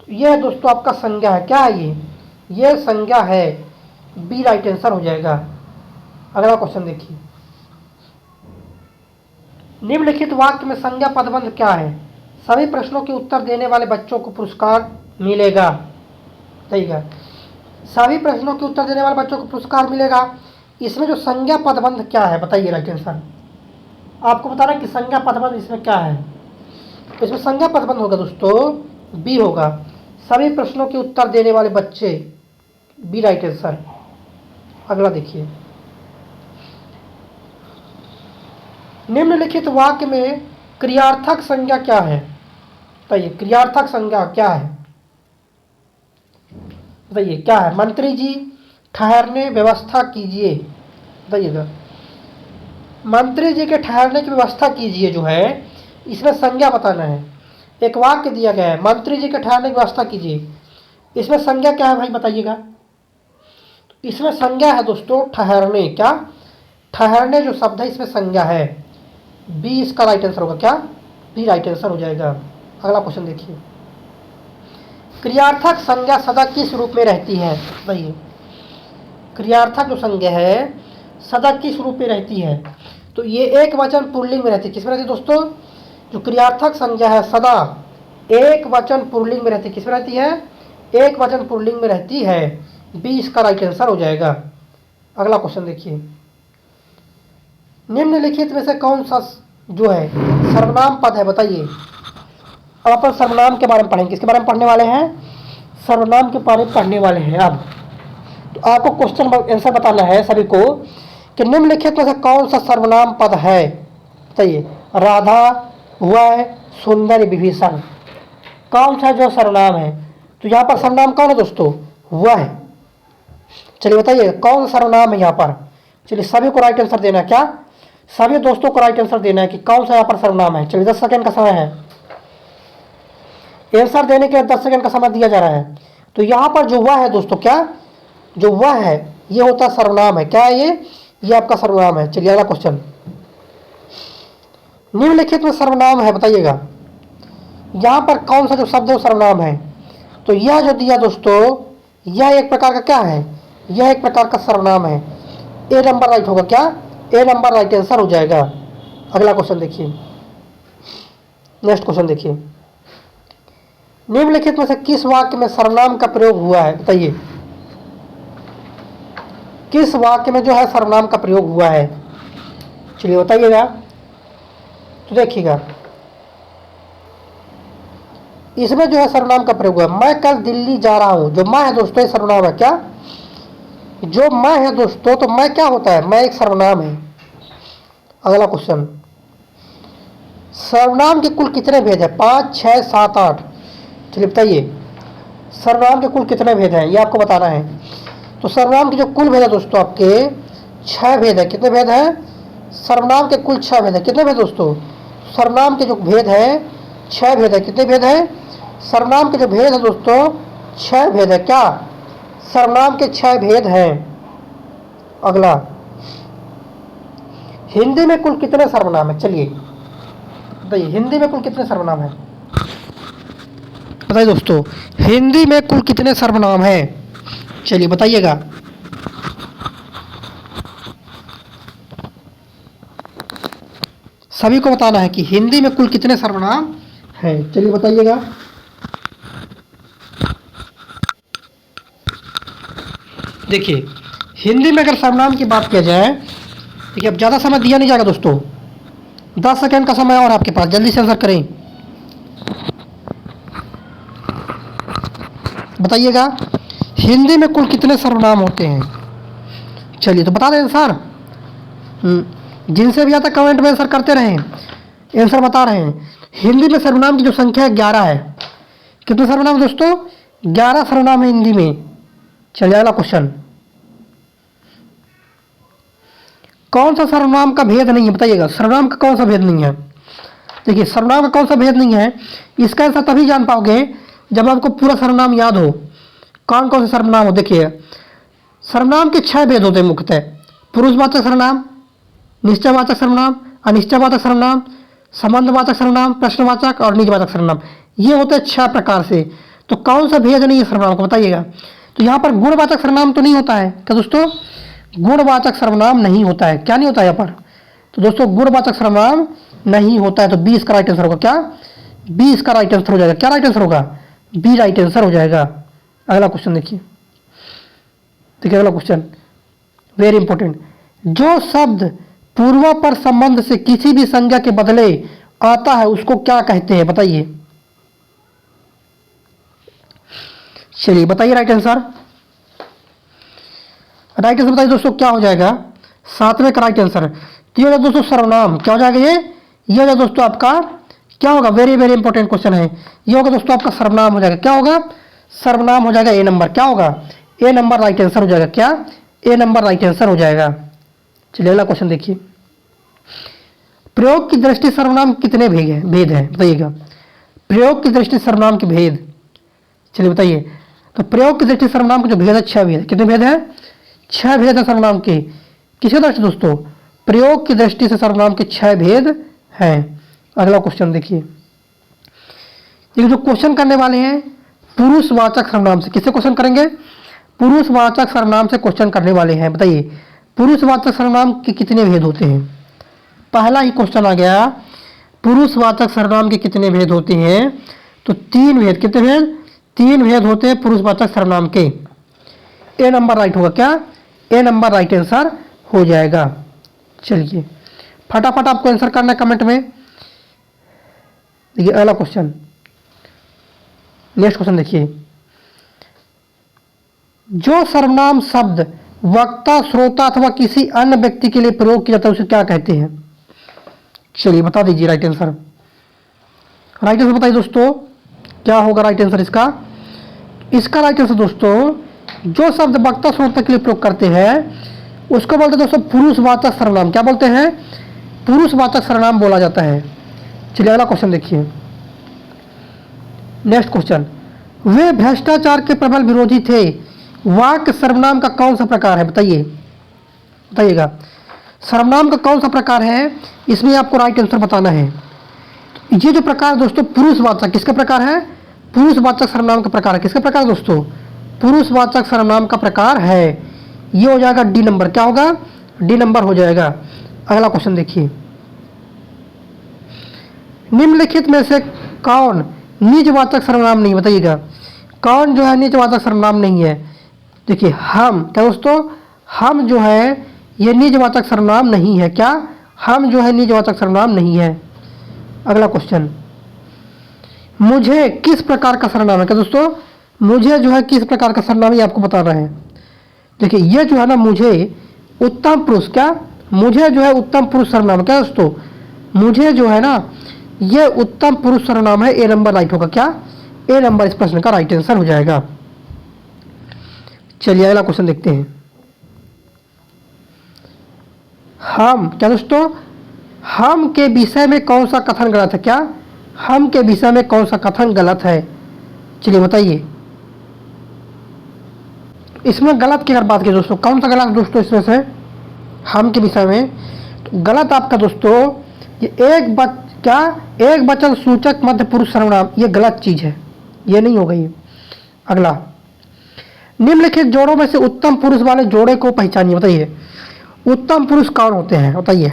यह दोस्तों आपका संज्ञा है। क्या है ये? ये संज्ञा है। बी राइट आंसर हो जाएगा। अगला क्वेश्चन देखिए। निम्नलिखित वाक्य में संज्ञा पदबंध क्या है? सभी प्रश्नों के उत्तर देने वाले बच्चों को पुरस्कार मिलेगा, बताइएगा। सभी प्रश्नों के उत्तर देने वाले बच्चों को पुरस्कार मिलेगा। इसमें जो संज्ञा पदबंध क्या है बताइए राइट आंसर। आपको बताना कि संज्ञा पदबंध इसमें क्या है। इसमें संज्ञा पदबंध होगा दोस्तों बी होगा, सभी प्रश्नों के उत्तर देने वाले बच्चे। B right answer. अगला देखिए। निम्नलिखित वाक्य में क्रियार्थक संज्ञा क्या है, बताइए। क्रियार्थक संज्ञा क्या है बताइए। क्या है? मंत्री जी ठहरने व्यवस्था कीजिए, बताइएगा। मंत्री जी के ठहरने की व्यवस्था कीजिए जो है इसमें संज्ञा बताना है। एक वाक्य दिया गया है, मंत्री जी के ठहरने की व्यवस्था कीजिए। इसमें संज्ञा क्या है भाई बताइएगा। इसमें संज्ञा है दोस्तों ठहरने। क्या? ठहरने जो शब्द है इसमें संज्ञा है। बी इसका राइट आंसर होगा। क्या? बी राइट आंसर हो जाएगा। अगला क्वेश्चन देखिए। क्रियार्थक संज्ञा सदा किस रूप में रहती है बताइए। क्रियार्थक जो संज्ञा है सदा किस रूप में रहती है? तो ये एक वचन पुल्लिंग में रहती है। किस में रहती है दोस्तों? जो क्रियार्थक संज्ञा है सदा एक वचन पुल्लिंग में रहती है। किस में रहती है? एक वचन पुल्लिंग में रहती है। बी इसका राइट आंसर हो जाएगा। अगला क्वेश्चन देखिए। निम्नलिखित में से कौन सा जो है सर्वनाम पद है बताइए। अब अपन सर्वनाम के बारे में पढ़ेंगे। किसके बारे में पढ़ने वाले हैं? सर्वनाम के बारे में पढ़ने वाले हैं। अब तो आपको क्वेश्चन आंसर बताना है सभी को कि निम्नलिखित में से कौन सा सर्वनाम पद है बताइए। राधा, वह, सुंदर, विभीषण, कौन सा जो सर्वनाम है? तो यहाँ पर सर्वनाम कौन है दोस्तों? वह। चलिए बताइए कौन सा सर्वनाम है यहाँ पर। चलिए सभी को राइट आंसर देना है। क्या? सभी दोस्तों को राइट आंसर देना है कि कौन सा यहाँ पर सर्वनाम है। चलिए 10 सेकंड का समय है। आंसर देने के लिए 10 सेकंड का समय दिया जा रहा है। तो यहाँ पर जो वह है दोस्तों, क्या? जो वह है ये होता है सर्वनाम है। क्या है ये? ये आपका सर्वनाम है। चलिए अगला क्वेश्चन। निम्नलिखित में सर्वनाम है, बताइएगा यहाँ पर कौन सा जो शब्द है वो सर्वनाम है। तो यह जो दिया दोस्तों, यह एक प्रकार का क्या है, यह एक प्रकार का सर्वनाम है। ए नंबर राइट होगा, क्या ए नंबर राइट आंसर हो जाएगा। अगला क्वेश्चन देखिए, नेक्स्ट क्वेश्चन देखिए, निम्नलिखित में से किस वाक्य में सर्वनाम का प्रयोग हुआ है, बताइए किस वाक्य में जो है सर्वनाम का प्रयोग हुआ है, चलिए बताइएगा। तो देखिएगा इसमें जो है सर्वनाम का प्रयोग हुआ है, मैं कल दिल्ली जा रहा हूं। जो मैं है दोस्तों ये सर्वनाम है, क्या जो मैं है दोस्तों, तो मैं क्या होता है, मैं एक सर्वनाम है। अगला क्वेश्चन, सर्वनाम के कुल कितने भेद है, 5, 6, 7, 8। चलिए बताइए सर्वनाम के कुल कितने भेद हैं, ये आपको बताना है। तो सर्वनाम के जो कुल भेद है दोस्तों आपके 6 भेद है। कितने भेद है, सर्वनाम के कुल 6 भेद है। कितने भेद दोस्तों, सर्वनाम के जो भेद है 6 भेद है। कितने भेद है, सर्वनाम के जो भेद है दोस्तों 6 भेद है। क्या सर्वनाम के 6 भेद हैं। अगला, हिंदी में कुल कितने सर्वनाम है, चलिए बताइए हिंदी में कुल कितने सर्वनाम है, बताइए दोस्तों हिंदी में कुल कितने सर्वनाम है, चलिए बताइएगा। सभी को बताना है कि हिंदी में कुल कितने सर्वनाम हैं, चलिए बताइएगा। देखिए हिंदी में अगर सर्वनाम की बात किया जाए, देखिए अब ज़्यादा समय दिया नहीं जाएगा दोस्तों, 10 सेकंड का समय और आपके पास, जल्दी से आंसर करें। बताइएगा हिंदी में कुल कितने सर्वनाम होते हैं, चलिए तो बता दें आंसर। जिनसे भी आता कमेंट में आंसर करते रहें, आंसर बता रहे हैं। हिंदी में सर्वनाम की जो संख्या है 11 है। कितने सर्वनाम दोस्तों, 11 सर्वनाम है हिंदी में। चलिए अगला क्वेश्चन, कौन सा सर्वनाम का भेद नहीं है, बताइएगा सर्वनाम का कौन सा भेद नहीं है। देखिए सर्वनाम का कौन सा भेद नहीं है, इसका आंसर तभी जान पाओगे जब आपको पूरा सर्वनाम याद हो, कौन कौन से सर्वनाम हो। देखिए सर्वनाम के 6 भेद होते हैं मुख्यतः, पुरुषवाचक सर्वनाम, निश्चयवाचक सर्वनाम, अनिश्चयवाचक सर्वनाम, संबंधवाचक सर्वनाम, प्रश्नवाचक और निजवाचक सर्वनाम। ये होते हैं 6 प्रकार से। तो कौन सा भेद नहीं है सर्वनाम को, बताइएगा। तो यहाँ पर गुणवाचक सर्वनाम तो नहीं होता है क्या दोस्तों, गुणवाचक सर्वनाम नहीं होता है। क्या नहीं होता है यहाँ पर, तो दोस्तों गुणवाचक सर्वनाम नहीं होता है। तो 20 का राइट आंसर होगा, क्या 20 का राइट आंसर हो जाएगा। क्या राइट आंसर होगा, बी राइट आंसर हो जाएगा। अगला क्वेश्चन देखिए, देखिए अगला क्वेश्चन वेरी इंपॉर्टेंट, जो शब्द पूर्वापर संबंध से किसी भी संज्ञा के बदले आता है उसको क्या कहते हैं, बताइए। चलिए बताइए राइट आंसर। राइट आंसर बताइए दोस्तों क्या हो जाएगा, 7वें का राइट आंसर। तो ये दोस्तों सर्वनाम क्या हो जाएगा, ये हो जाएगा दोस्तों आपका क्या होगा, वेरी वेरी इंपॉर्टेंट क्वेश्चन है। ये होगा दोस्तों आपका सर्वनाम हो जाएगा। क्या होगा, सर्वनाम हो जाएगा। ए नंबर क्या होगा, ए नंबर राइट आंसर हो जाएगा। क्या ए नंबर राइट आंसर हो जाएगा। चलिए अगला क्वेश्चन देखिए, प्रयोग की दृष्टि सर्वनाम कितने भेद है बताइएगा। प्रयोग की दृष्टि सर्वनाम के भेद, चलिए बताइए। तो प्रयोग की दृष्टि सर्वनाम के जो भेद है 6 भेद। कितने भेद है, 6 भेद है सर्वनाम के। किसके दृष्टि दोस्तों, प्रयोग की दृष्टि से सर्वनाम के 6 भेद हैं। अगला क्वेश्चन देखिए, ये जो क्वेश्चन करने वाले हैं पुरुषवाचक सर्वनाम से, किससे क्वेश्चन करेंगे, पुरुषवाचक सर्वनाम से क्वेश्चन करने वाले हैं। बताइए पुरुषवाचक सर्वनाम के कितने भेद होते हैं। पहला ही क्वेश्चन आ गया, पुरुषवाचक सर्वनाम के कितने भेद होते हैं। तो 3 भेद। कितने भेद, 3 भेद होते हैं पुरुषवाचक सर्वनाम के। ए नंबर राइट होगा। क्या ए नंबर राइट आंसर हो जाएगा। चलिए फटाफट आपको आंसर करना है कमेंट में। देखिए अगला क्वेश्चन, नेक्स्ट क्वेश्चन देखिए, जो सर्वनाम शब्द वक्ता, श्रोता अथवा किसी अन्य व्यक्ति के लिए प्रयोग किया जाता है उसे क्या कहते हैं। चलिए बता दीजिए राइट आंसर। राइट आंसर बताइए दोस्तों क्या होगा राइट आंसर इसका। इसका राइट आंसर दोस्तों, जो शब्द वक्ता श्रोता के लिए प्रयोग करते हैं उसको बोलते हैं दोस्तों पुरुषवाचक सर्वनाम। क्या बोलते हैं, पुरुषवाचक सर्वनाम बोला जाता है। चलिए अगला क्वेश्चन देखिए, नेक्स्ट क्वेश्चन, वे भ्रष्टाचार के प्रबल विरोधी थे, वाक्य सर्वनाम का कौन सा प्रकार है बताइए। बताइएगा सर्वनाम का कौन सा प्रकार है, इसमें आपको राइट आंसर बताना है। ये जो प्रकार दोस्तों पुरुषवाचक किसका प्रकार है, पुरुषवाचक सर्वनाम का प्रकार है। किसका प्रकार दोस्तों, पुरुषवाचक सर्वनाम का प्रकार है। ये हो जाएगा डी नंबर, क्या होगा, डी नंबर हो जाएगा। अगला क्वेश्चन देखिए, निम्नलिखित में से कौन निजवाचक सर्वनाम नहीं, बताइएगा कौन जो है निजवाचक सर्वनाम नहीं है। देखिए हम, क्या दोस्तों, हम जो है ये निजवाचक सर्वनाम नहीं है। क्या, हम जो है निजवाचक सर्वनाम नहीं है। अगला क्वेश्चन, मुझे किस प्रकार का सर्वनाम है। क्या दोस्तों, मुझे जो है किस प्रकार का सर्वनाम, ये आपको बताना है। देखिए ये जो है ना, मुझे उत्तम पुरुष, क्या, मुझे जो है उत्तम पुरुष सर्वनाम, क्या दोस्तों, मुझे जो है ना ये उत्तम पुरुष सर्वनाम है। ए नंबर राइट होगा। क्या, ए नंबर इस प्रश्न का राइट आंसर हो जाएगा। चलिए अगला क्वेश्चन देखते हैं। हम, क्या दोस्तों, हम के विषय में कौन सा कथन गलत है। क्या, हम के विषय में कौन सा कथन गलत है, चलिए बताइए। इसमें गलत की अगर बात करें दोस्तों, कौन सा गलत दोस्तों इसमें से, हम के विषय में तो गलत आपका दोस्तों ये एक वचन सूचक मध्य पुरुष सर्वनाम, ये गलत चीज है, ये नहीं होगा ये। अगला, निम्नलिखित जोड़ों में से उत्तम पुरुष वाले जोड़े को पहचानिए, बताइए उत्तम पुरुष कौन होते हैं, बताइए।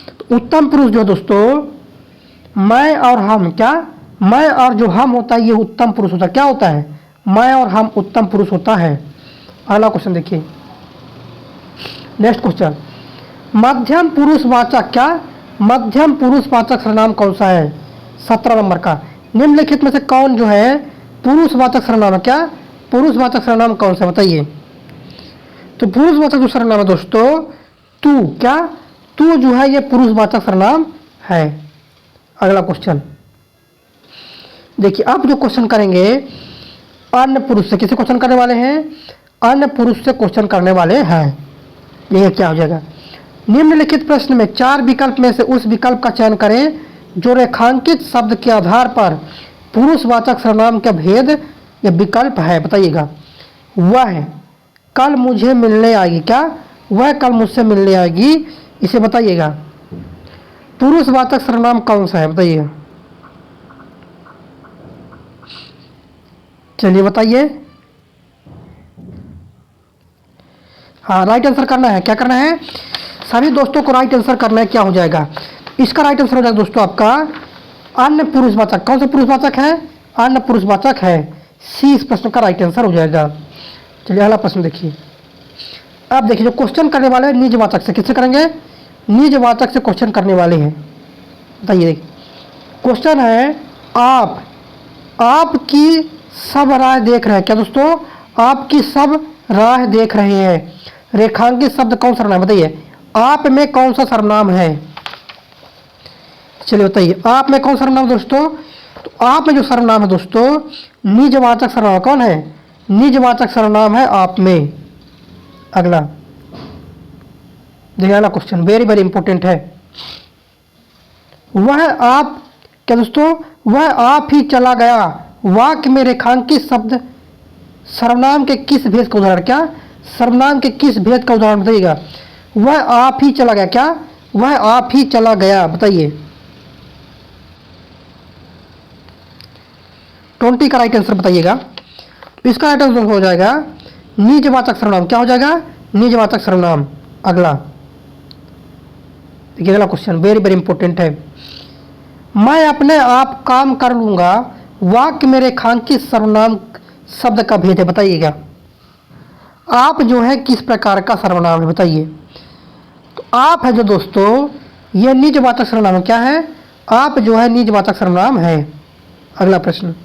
तो उत्तम पुरुष जो दोस्तों मैं और हम, क्या, मैं और जो हम होता है ये उत्तम पुरुष होता है। क्या होता है, मैं और हम उत्तम पुरुष होता है। अगला क्वेश्चन देखिए, नेक्स्ट क्वेश्चन, मध्यम पुरुषवाचक, क्या, मध्यम पुरुषवाचक सर्वनाम कौन सा है, 17 नंबर का। निम्नलिखित में से कौन जो है पुरुषवाचक सर्वनाम है। क्या, पुरुषवाचक सर्वनाम कौन सा, बताइए। तो पुरुषवाचक जो सर्वनाम है दोस्तों, तू, क्या, तू जो है ये पुरुषवाचक सर्वनाम है। अगला क्वेश्चन देखिए, अब जो क्वेश्चन करेंगे अन्य पुरुष से, किसे क्वेश्चन करने वाले हैं, अन्य पुरुष से क्वेश्चन करने वाले हैं। ये क्या हो जाएगा, निम्नलिखित प्रश्न में 4 विकल्प में से उस विकल्प का चयन करें जो रेखांकित शब्द के आधार पर पुरुषवाचक सर्वनाम का भेद या विकल्प है, बताइएगा। वह कल मुझे मिलने आएगी, क्या, वह कल मुझसे मिलने आएगी, इसे बताइएगा। पुरुषवाचक सर्वनाम कौन सा है, बताइएगा। चलिए बताइए। हाँ, राइट आंसर करना है। क्या करना है, सभी दोस्तों को राइट आंसर करना है। क्या हो जाएगा, इसका राइट आंसर हो जाएगा दोस्तों आपका अन्य पुरुषवाचक। कौन सा पुरुषवाचक है, अन्य पुरुषवाचक है। सी इस प्रश्न का राइट आंसर हो जाएगा। चलिए अगला प्रश्न देखिए। अब देखिए जो क्वेश्चन करने वाले हैं निजवाचक से, किससे करेंगे, निजवाचक से क्वेश्चन करने वाले हैं। बताइए, क्वेश्चन है आपकी सब राह देख रहे हैं। क्या दोस्तों, आपकी सब राह देख रहे हैं। रेखांकित शब्द कौन सा सर्वनाम, बताइए। आप में कौन सा सर्वनाम है, चलिए बताइए। आप में कौन सा सर्वनाम दोस्तों, तो आप में जो सर्वनाम है दोस्तों निजवाचक सर्वनाम कौन है, निजवाचक सर्वनाम है आप में। अगला देखिए, अगला क्वेश्चन वेरी वेरी इंपॉर्टेंट है। वह आप, क्या दोस्तों, वह आप ही चला गया वाक्य में रेखांकित शब्द सर्वनाम के किस भेद का उदाहरण, क्या, सर्वनाम के किस भेद का उदाहरण, बताइएगा। वह आप ही चला गया, क्या, वह आप ही चला गया, बताइए। 20 का राइट आंसर बताइएगा। इसका राइट आंसर हो जाएगा निजवाचक सर्वनाम। क्या हो जाएगा, निजवाचक सर्वनाम। अगला देखिए, अगला क्वेश्चन वेरी वेरी इंपॉर्टेंट है। मैं अपने आप काम कर लूंगा वाक्य में रेखांकित सर्वनाम शब्द का भेद है, बताइएगा। आप जो है किस प्रकार का सर्वनाम है, बताइए। तो आप है जो दोस्तों यह निजवाचक सर्वनाम है। क्या है, आप जो है निजवाचक सर्वनाम है। अगला प्रश्न,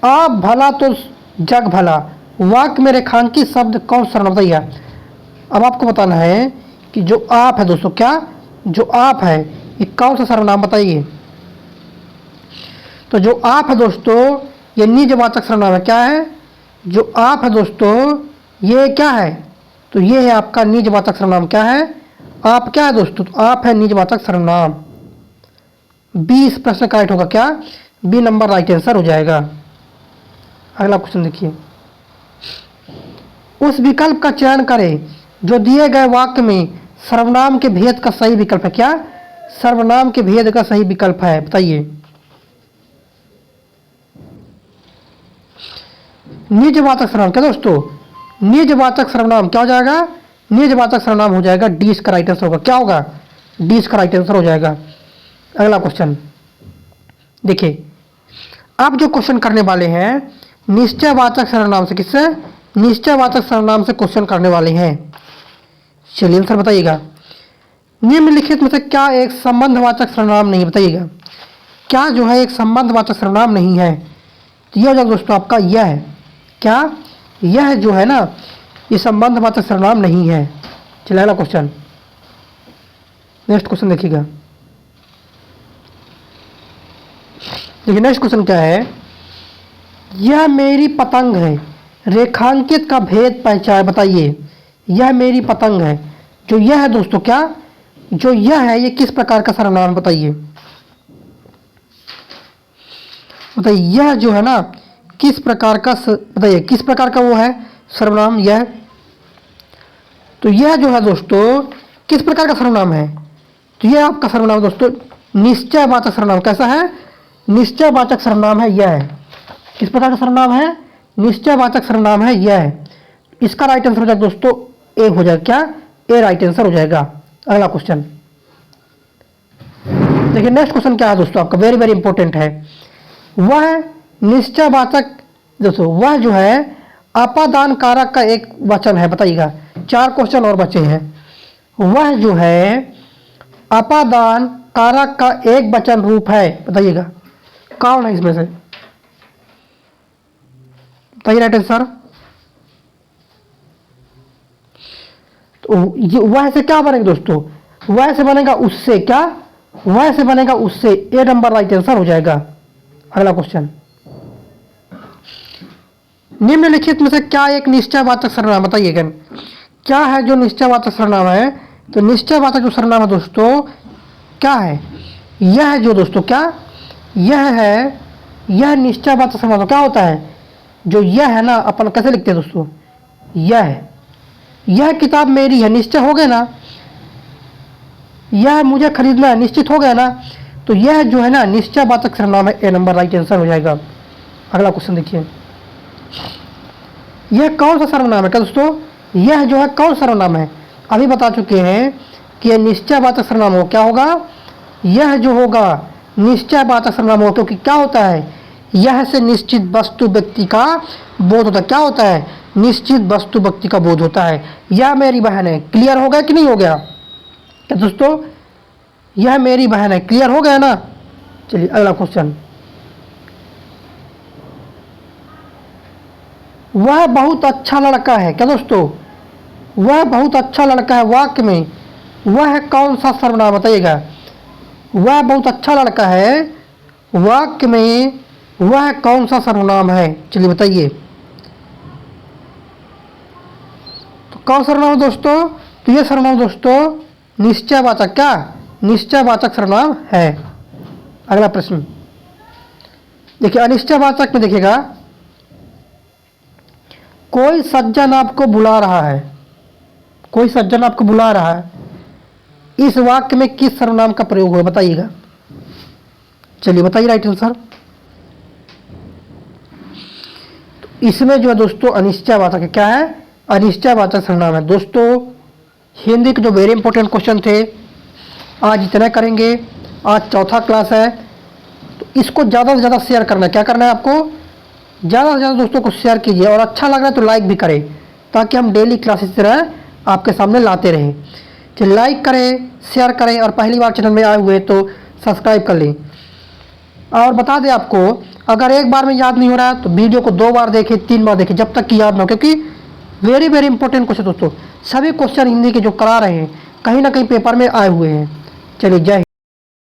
आप भला तो जग भला वाक्य में रेखांकित शब्द कौन सा सर्वनाम, बताइए। अब आपको बताना है कि जो आप है दोस्तों, क्या, जो आप है ये कौन सा सर्वनाम, बताइए। तो जो आप है दोस्तों ये निजवाचक सर्वनाम है। क्या है, जो आप है दोस्तों ये क्या है, तो ये है आपका निजवाचक सर्वनाम। क्या है, आप क्या है दोस्तों, तो आप है निजवाचक सर्वनाम। बी इस प्रश्न का राइट होगा। क्या, बी नंबर राइट आंसर हो जाएगा। अगला क्वेश्चन देखिए, उस विकल्प का चयन करें जो दिए गए वाक्य में सर्वनाम के भेद का सही विकल्प है। क्या सर्वनाम के भेद का सही विकल्प है, बताइए। निजवाचक सर्वनाम, क्या दोस्तों, निजवाचक सर्वनाम क्या हो जाएगा, निजवाचक सर्वनाम हो जाएगा, डी इसका राइट आंसर होगा। क्या होगा, डी इसका राइट आंसर हो जाएगा। अगला क्वेश्चन देखिए, आप जो क्वेश्चन करने वाले हैं निश्चयवाचक सर्वनाम से, किससे, निश्चयवाचक सर्वनाम से क्वेश्चन करने वाले हैं। चलिए आंसर बताइएगा। निम्नलिखित में से क्या एक संबंधवाचक सर्वनाम नहीं, बताइएगा क्या जो है एक संबंधवाचक सर्वनाम नहीं है। तो यह हो जाएगा दोस्तों आपका यह है, क्या यह जो है ना ये संबंधवाचक सर्वनाम नहीं है। चलिए अगला क्वेश्चन, नेक्स्ट क्वेश्चन देखिएगा। देखिए नेक्स्ट क्वेश्चन क्या है, यह मेरी पतंग है, रेखांकित का भेद पहचान, बताइए। यह मेरी पतंग है, जो यह है दोस्तों, क्या जो यह है ये किस प्रकार का सर्वनाम है, बताइए। बताइए यह जो है ना किस प्रकार का, बताइए किस प्रकार का वो है सर्वनाम यह। तो यह जो है दोस्तों किस प्रकार का सर्वनाम है, तो यह आपका सर्वनाम दोस्तों निश्चयवाचक सर्वनाम। कैसा है, निश्चयवाचक सर्वनाम है यह है। किस प्रकार का सर्वनाम है, निश्चयवाचक सर्वनाम है यह है। इसका राइट आंसर हो जाएगा दोस्तों ए हो जाएगा। क्या ए राइट आंसर हो जाएगा। अगला क्वेश्चन देखिए, नेक्स्ट क्वेश्चन क्या है दोस्तों आपका, वेरी वेरी इंपॉर्टेंट है। वह निश्चयवाचक दोस्तों, वह जो है अपादान कारक का एक वचन है, बताइएगा। 4 क्वेश्चन और बचे हैं। वह जो है अपादान कारक का एक वचन रूप है, बताइएगा कौन है इसमें से, बताइए राइट आंसर। तो वह से क्या बनेगा दोस्तों, वह से बनेगा उससे, क्या वह से बनेगा उससे, ए नंबर राइट आंसर हो जाएगा। अगला क्वेश्चन, निम्नलिखित में से क्या एक निश्चयवाचक सर्वनाम, बताइएगा क्या है जो निश्चयवाचक सर्वनाम है। तो निश्चयवाचक जो सर्वनाम है दोस्तों क्या है, यह है जो दोस्तों, क्या यह है, यह निश्चयवाचक सर्वनाम क्या होता है, जो यह है ना अपन कैसे लिखते हैं दोस्तों, यह है, यह किताब मेरी है, निश्चय हो गया ना, यह मुझे खरीदना है, निश्चित हो गया ना। तो यह जो है ना निश्चयवाचक सर्वनाम है, ए नंबर राइट आंसर हो जाएगा। अगला क्वेश्चन देखिए, यह कौन सा सर्वनाम है, क्या दोस्तों यह जो है कौन सर्वनाम है। अभी बता चुके हैं कि यह निश्चयवाचक सर्वनाम हो, क्या होगा, यह जो होगा निश्चयवाचक सर्वनाम हो, क्योंकि क्या होता है, यह से निश्चित वस्तु व्यक्ति का बोध होता है। क्या होता है, निश्चित वस्तु व्यक्ति का बोध होता है। यह मेरी बहन है, क्लियर हो गया कि नहीं हो गया, क्या दोस्तों यह मेरी बहन है, क्लियर हो गया ना। चलिए अगला क्वेश्चन, वह बहुत अच्छा लड़का है, क्या दोस्तों वह बहुत अच्छा लड़का है, वाक्य में वह कौन सा सर्वनाम, बताइएगा। वह बहुत अच्छा लड़का है, वाक्य में वह कौन सा सर्वनाम है, चलिए बताइए। तो कौन सर्वनाम है दोस्तों, तो यह सर्वनाम दोस्तों निश्चयवाचक, क्या निश्चयवाचक सर्वनाम है। अगला प्रश्न देखिए, अनिश्चयवाचक में देखिएगा, कोई सज्जन आपको बुला रहा है, कोई सज्जन आपको बुला रहा है, इस वाक्य में किस सर्वनाम का प्रयोग हुआ, बताइएगा। चलिए बताइए राइट आंसर। तो इसमें जो है दोस्तों अनिश्चयवाचक है, क्या है, अनिश्चयवाचक सर्वनाम है। दोस्तों हिंदी के जो वेरी इंपॉर्टेंट क्वेश्चन थे आज इतना करेंगे। आज चौथा क्लास है, तो इसको ज़्यादा से ज़्यादा शेयर करना है। क्या करना है आपको, ज़्यादा से ज़्यादा दोस्तों को शेयर कीजिए, और अच्छा लग रहा है तो लाइक भी करें, ताकि हम डेली क्लासेस तरह आपके सामने लाते रहें। चलिए लाइक करें, शेयर करें, और पहली बार चैनल में आए हुए तो सब्सक्राइब कर लें। और बता दें आपको, अगर एक बार में याद नहीं हो रहा है तो वीडियो को 2 बार देखें, 3 बार देखें, जब तक कि याद ना हो, क्योंकि वेरी वेरी इंपॉर्टेंट क्वेश्चन दोस्तों, सभी क्वेश्चन हिंदी के जो करा रहे हैं कहीं ना कहीं पेपर में आए हुए हैं। चलिए जय हिंद।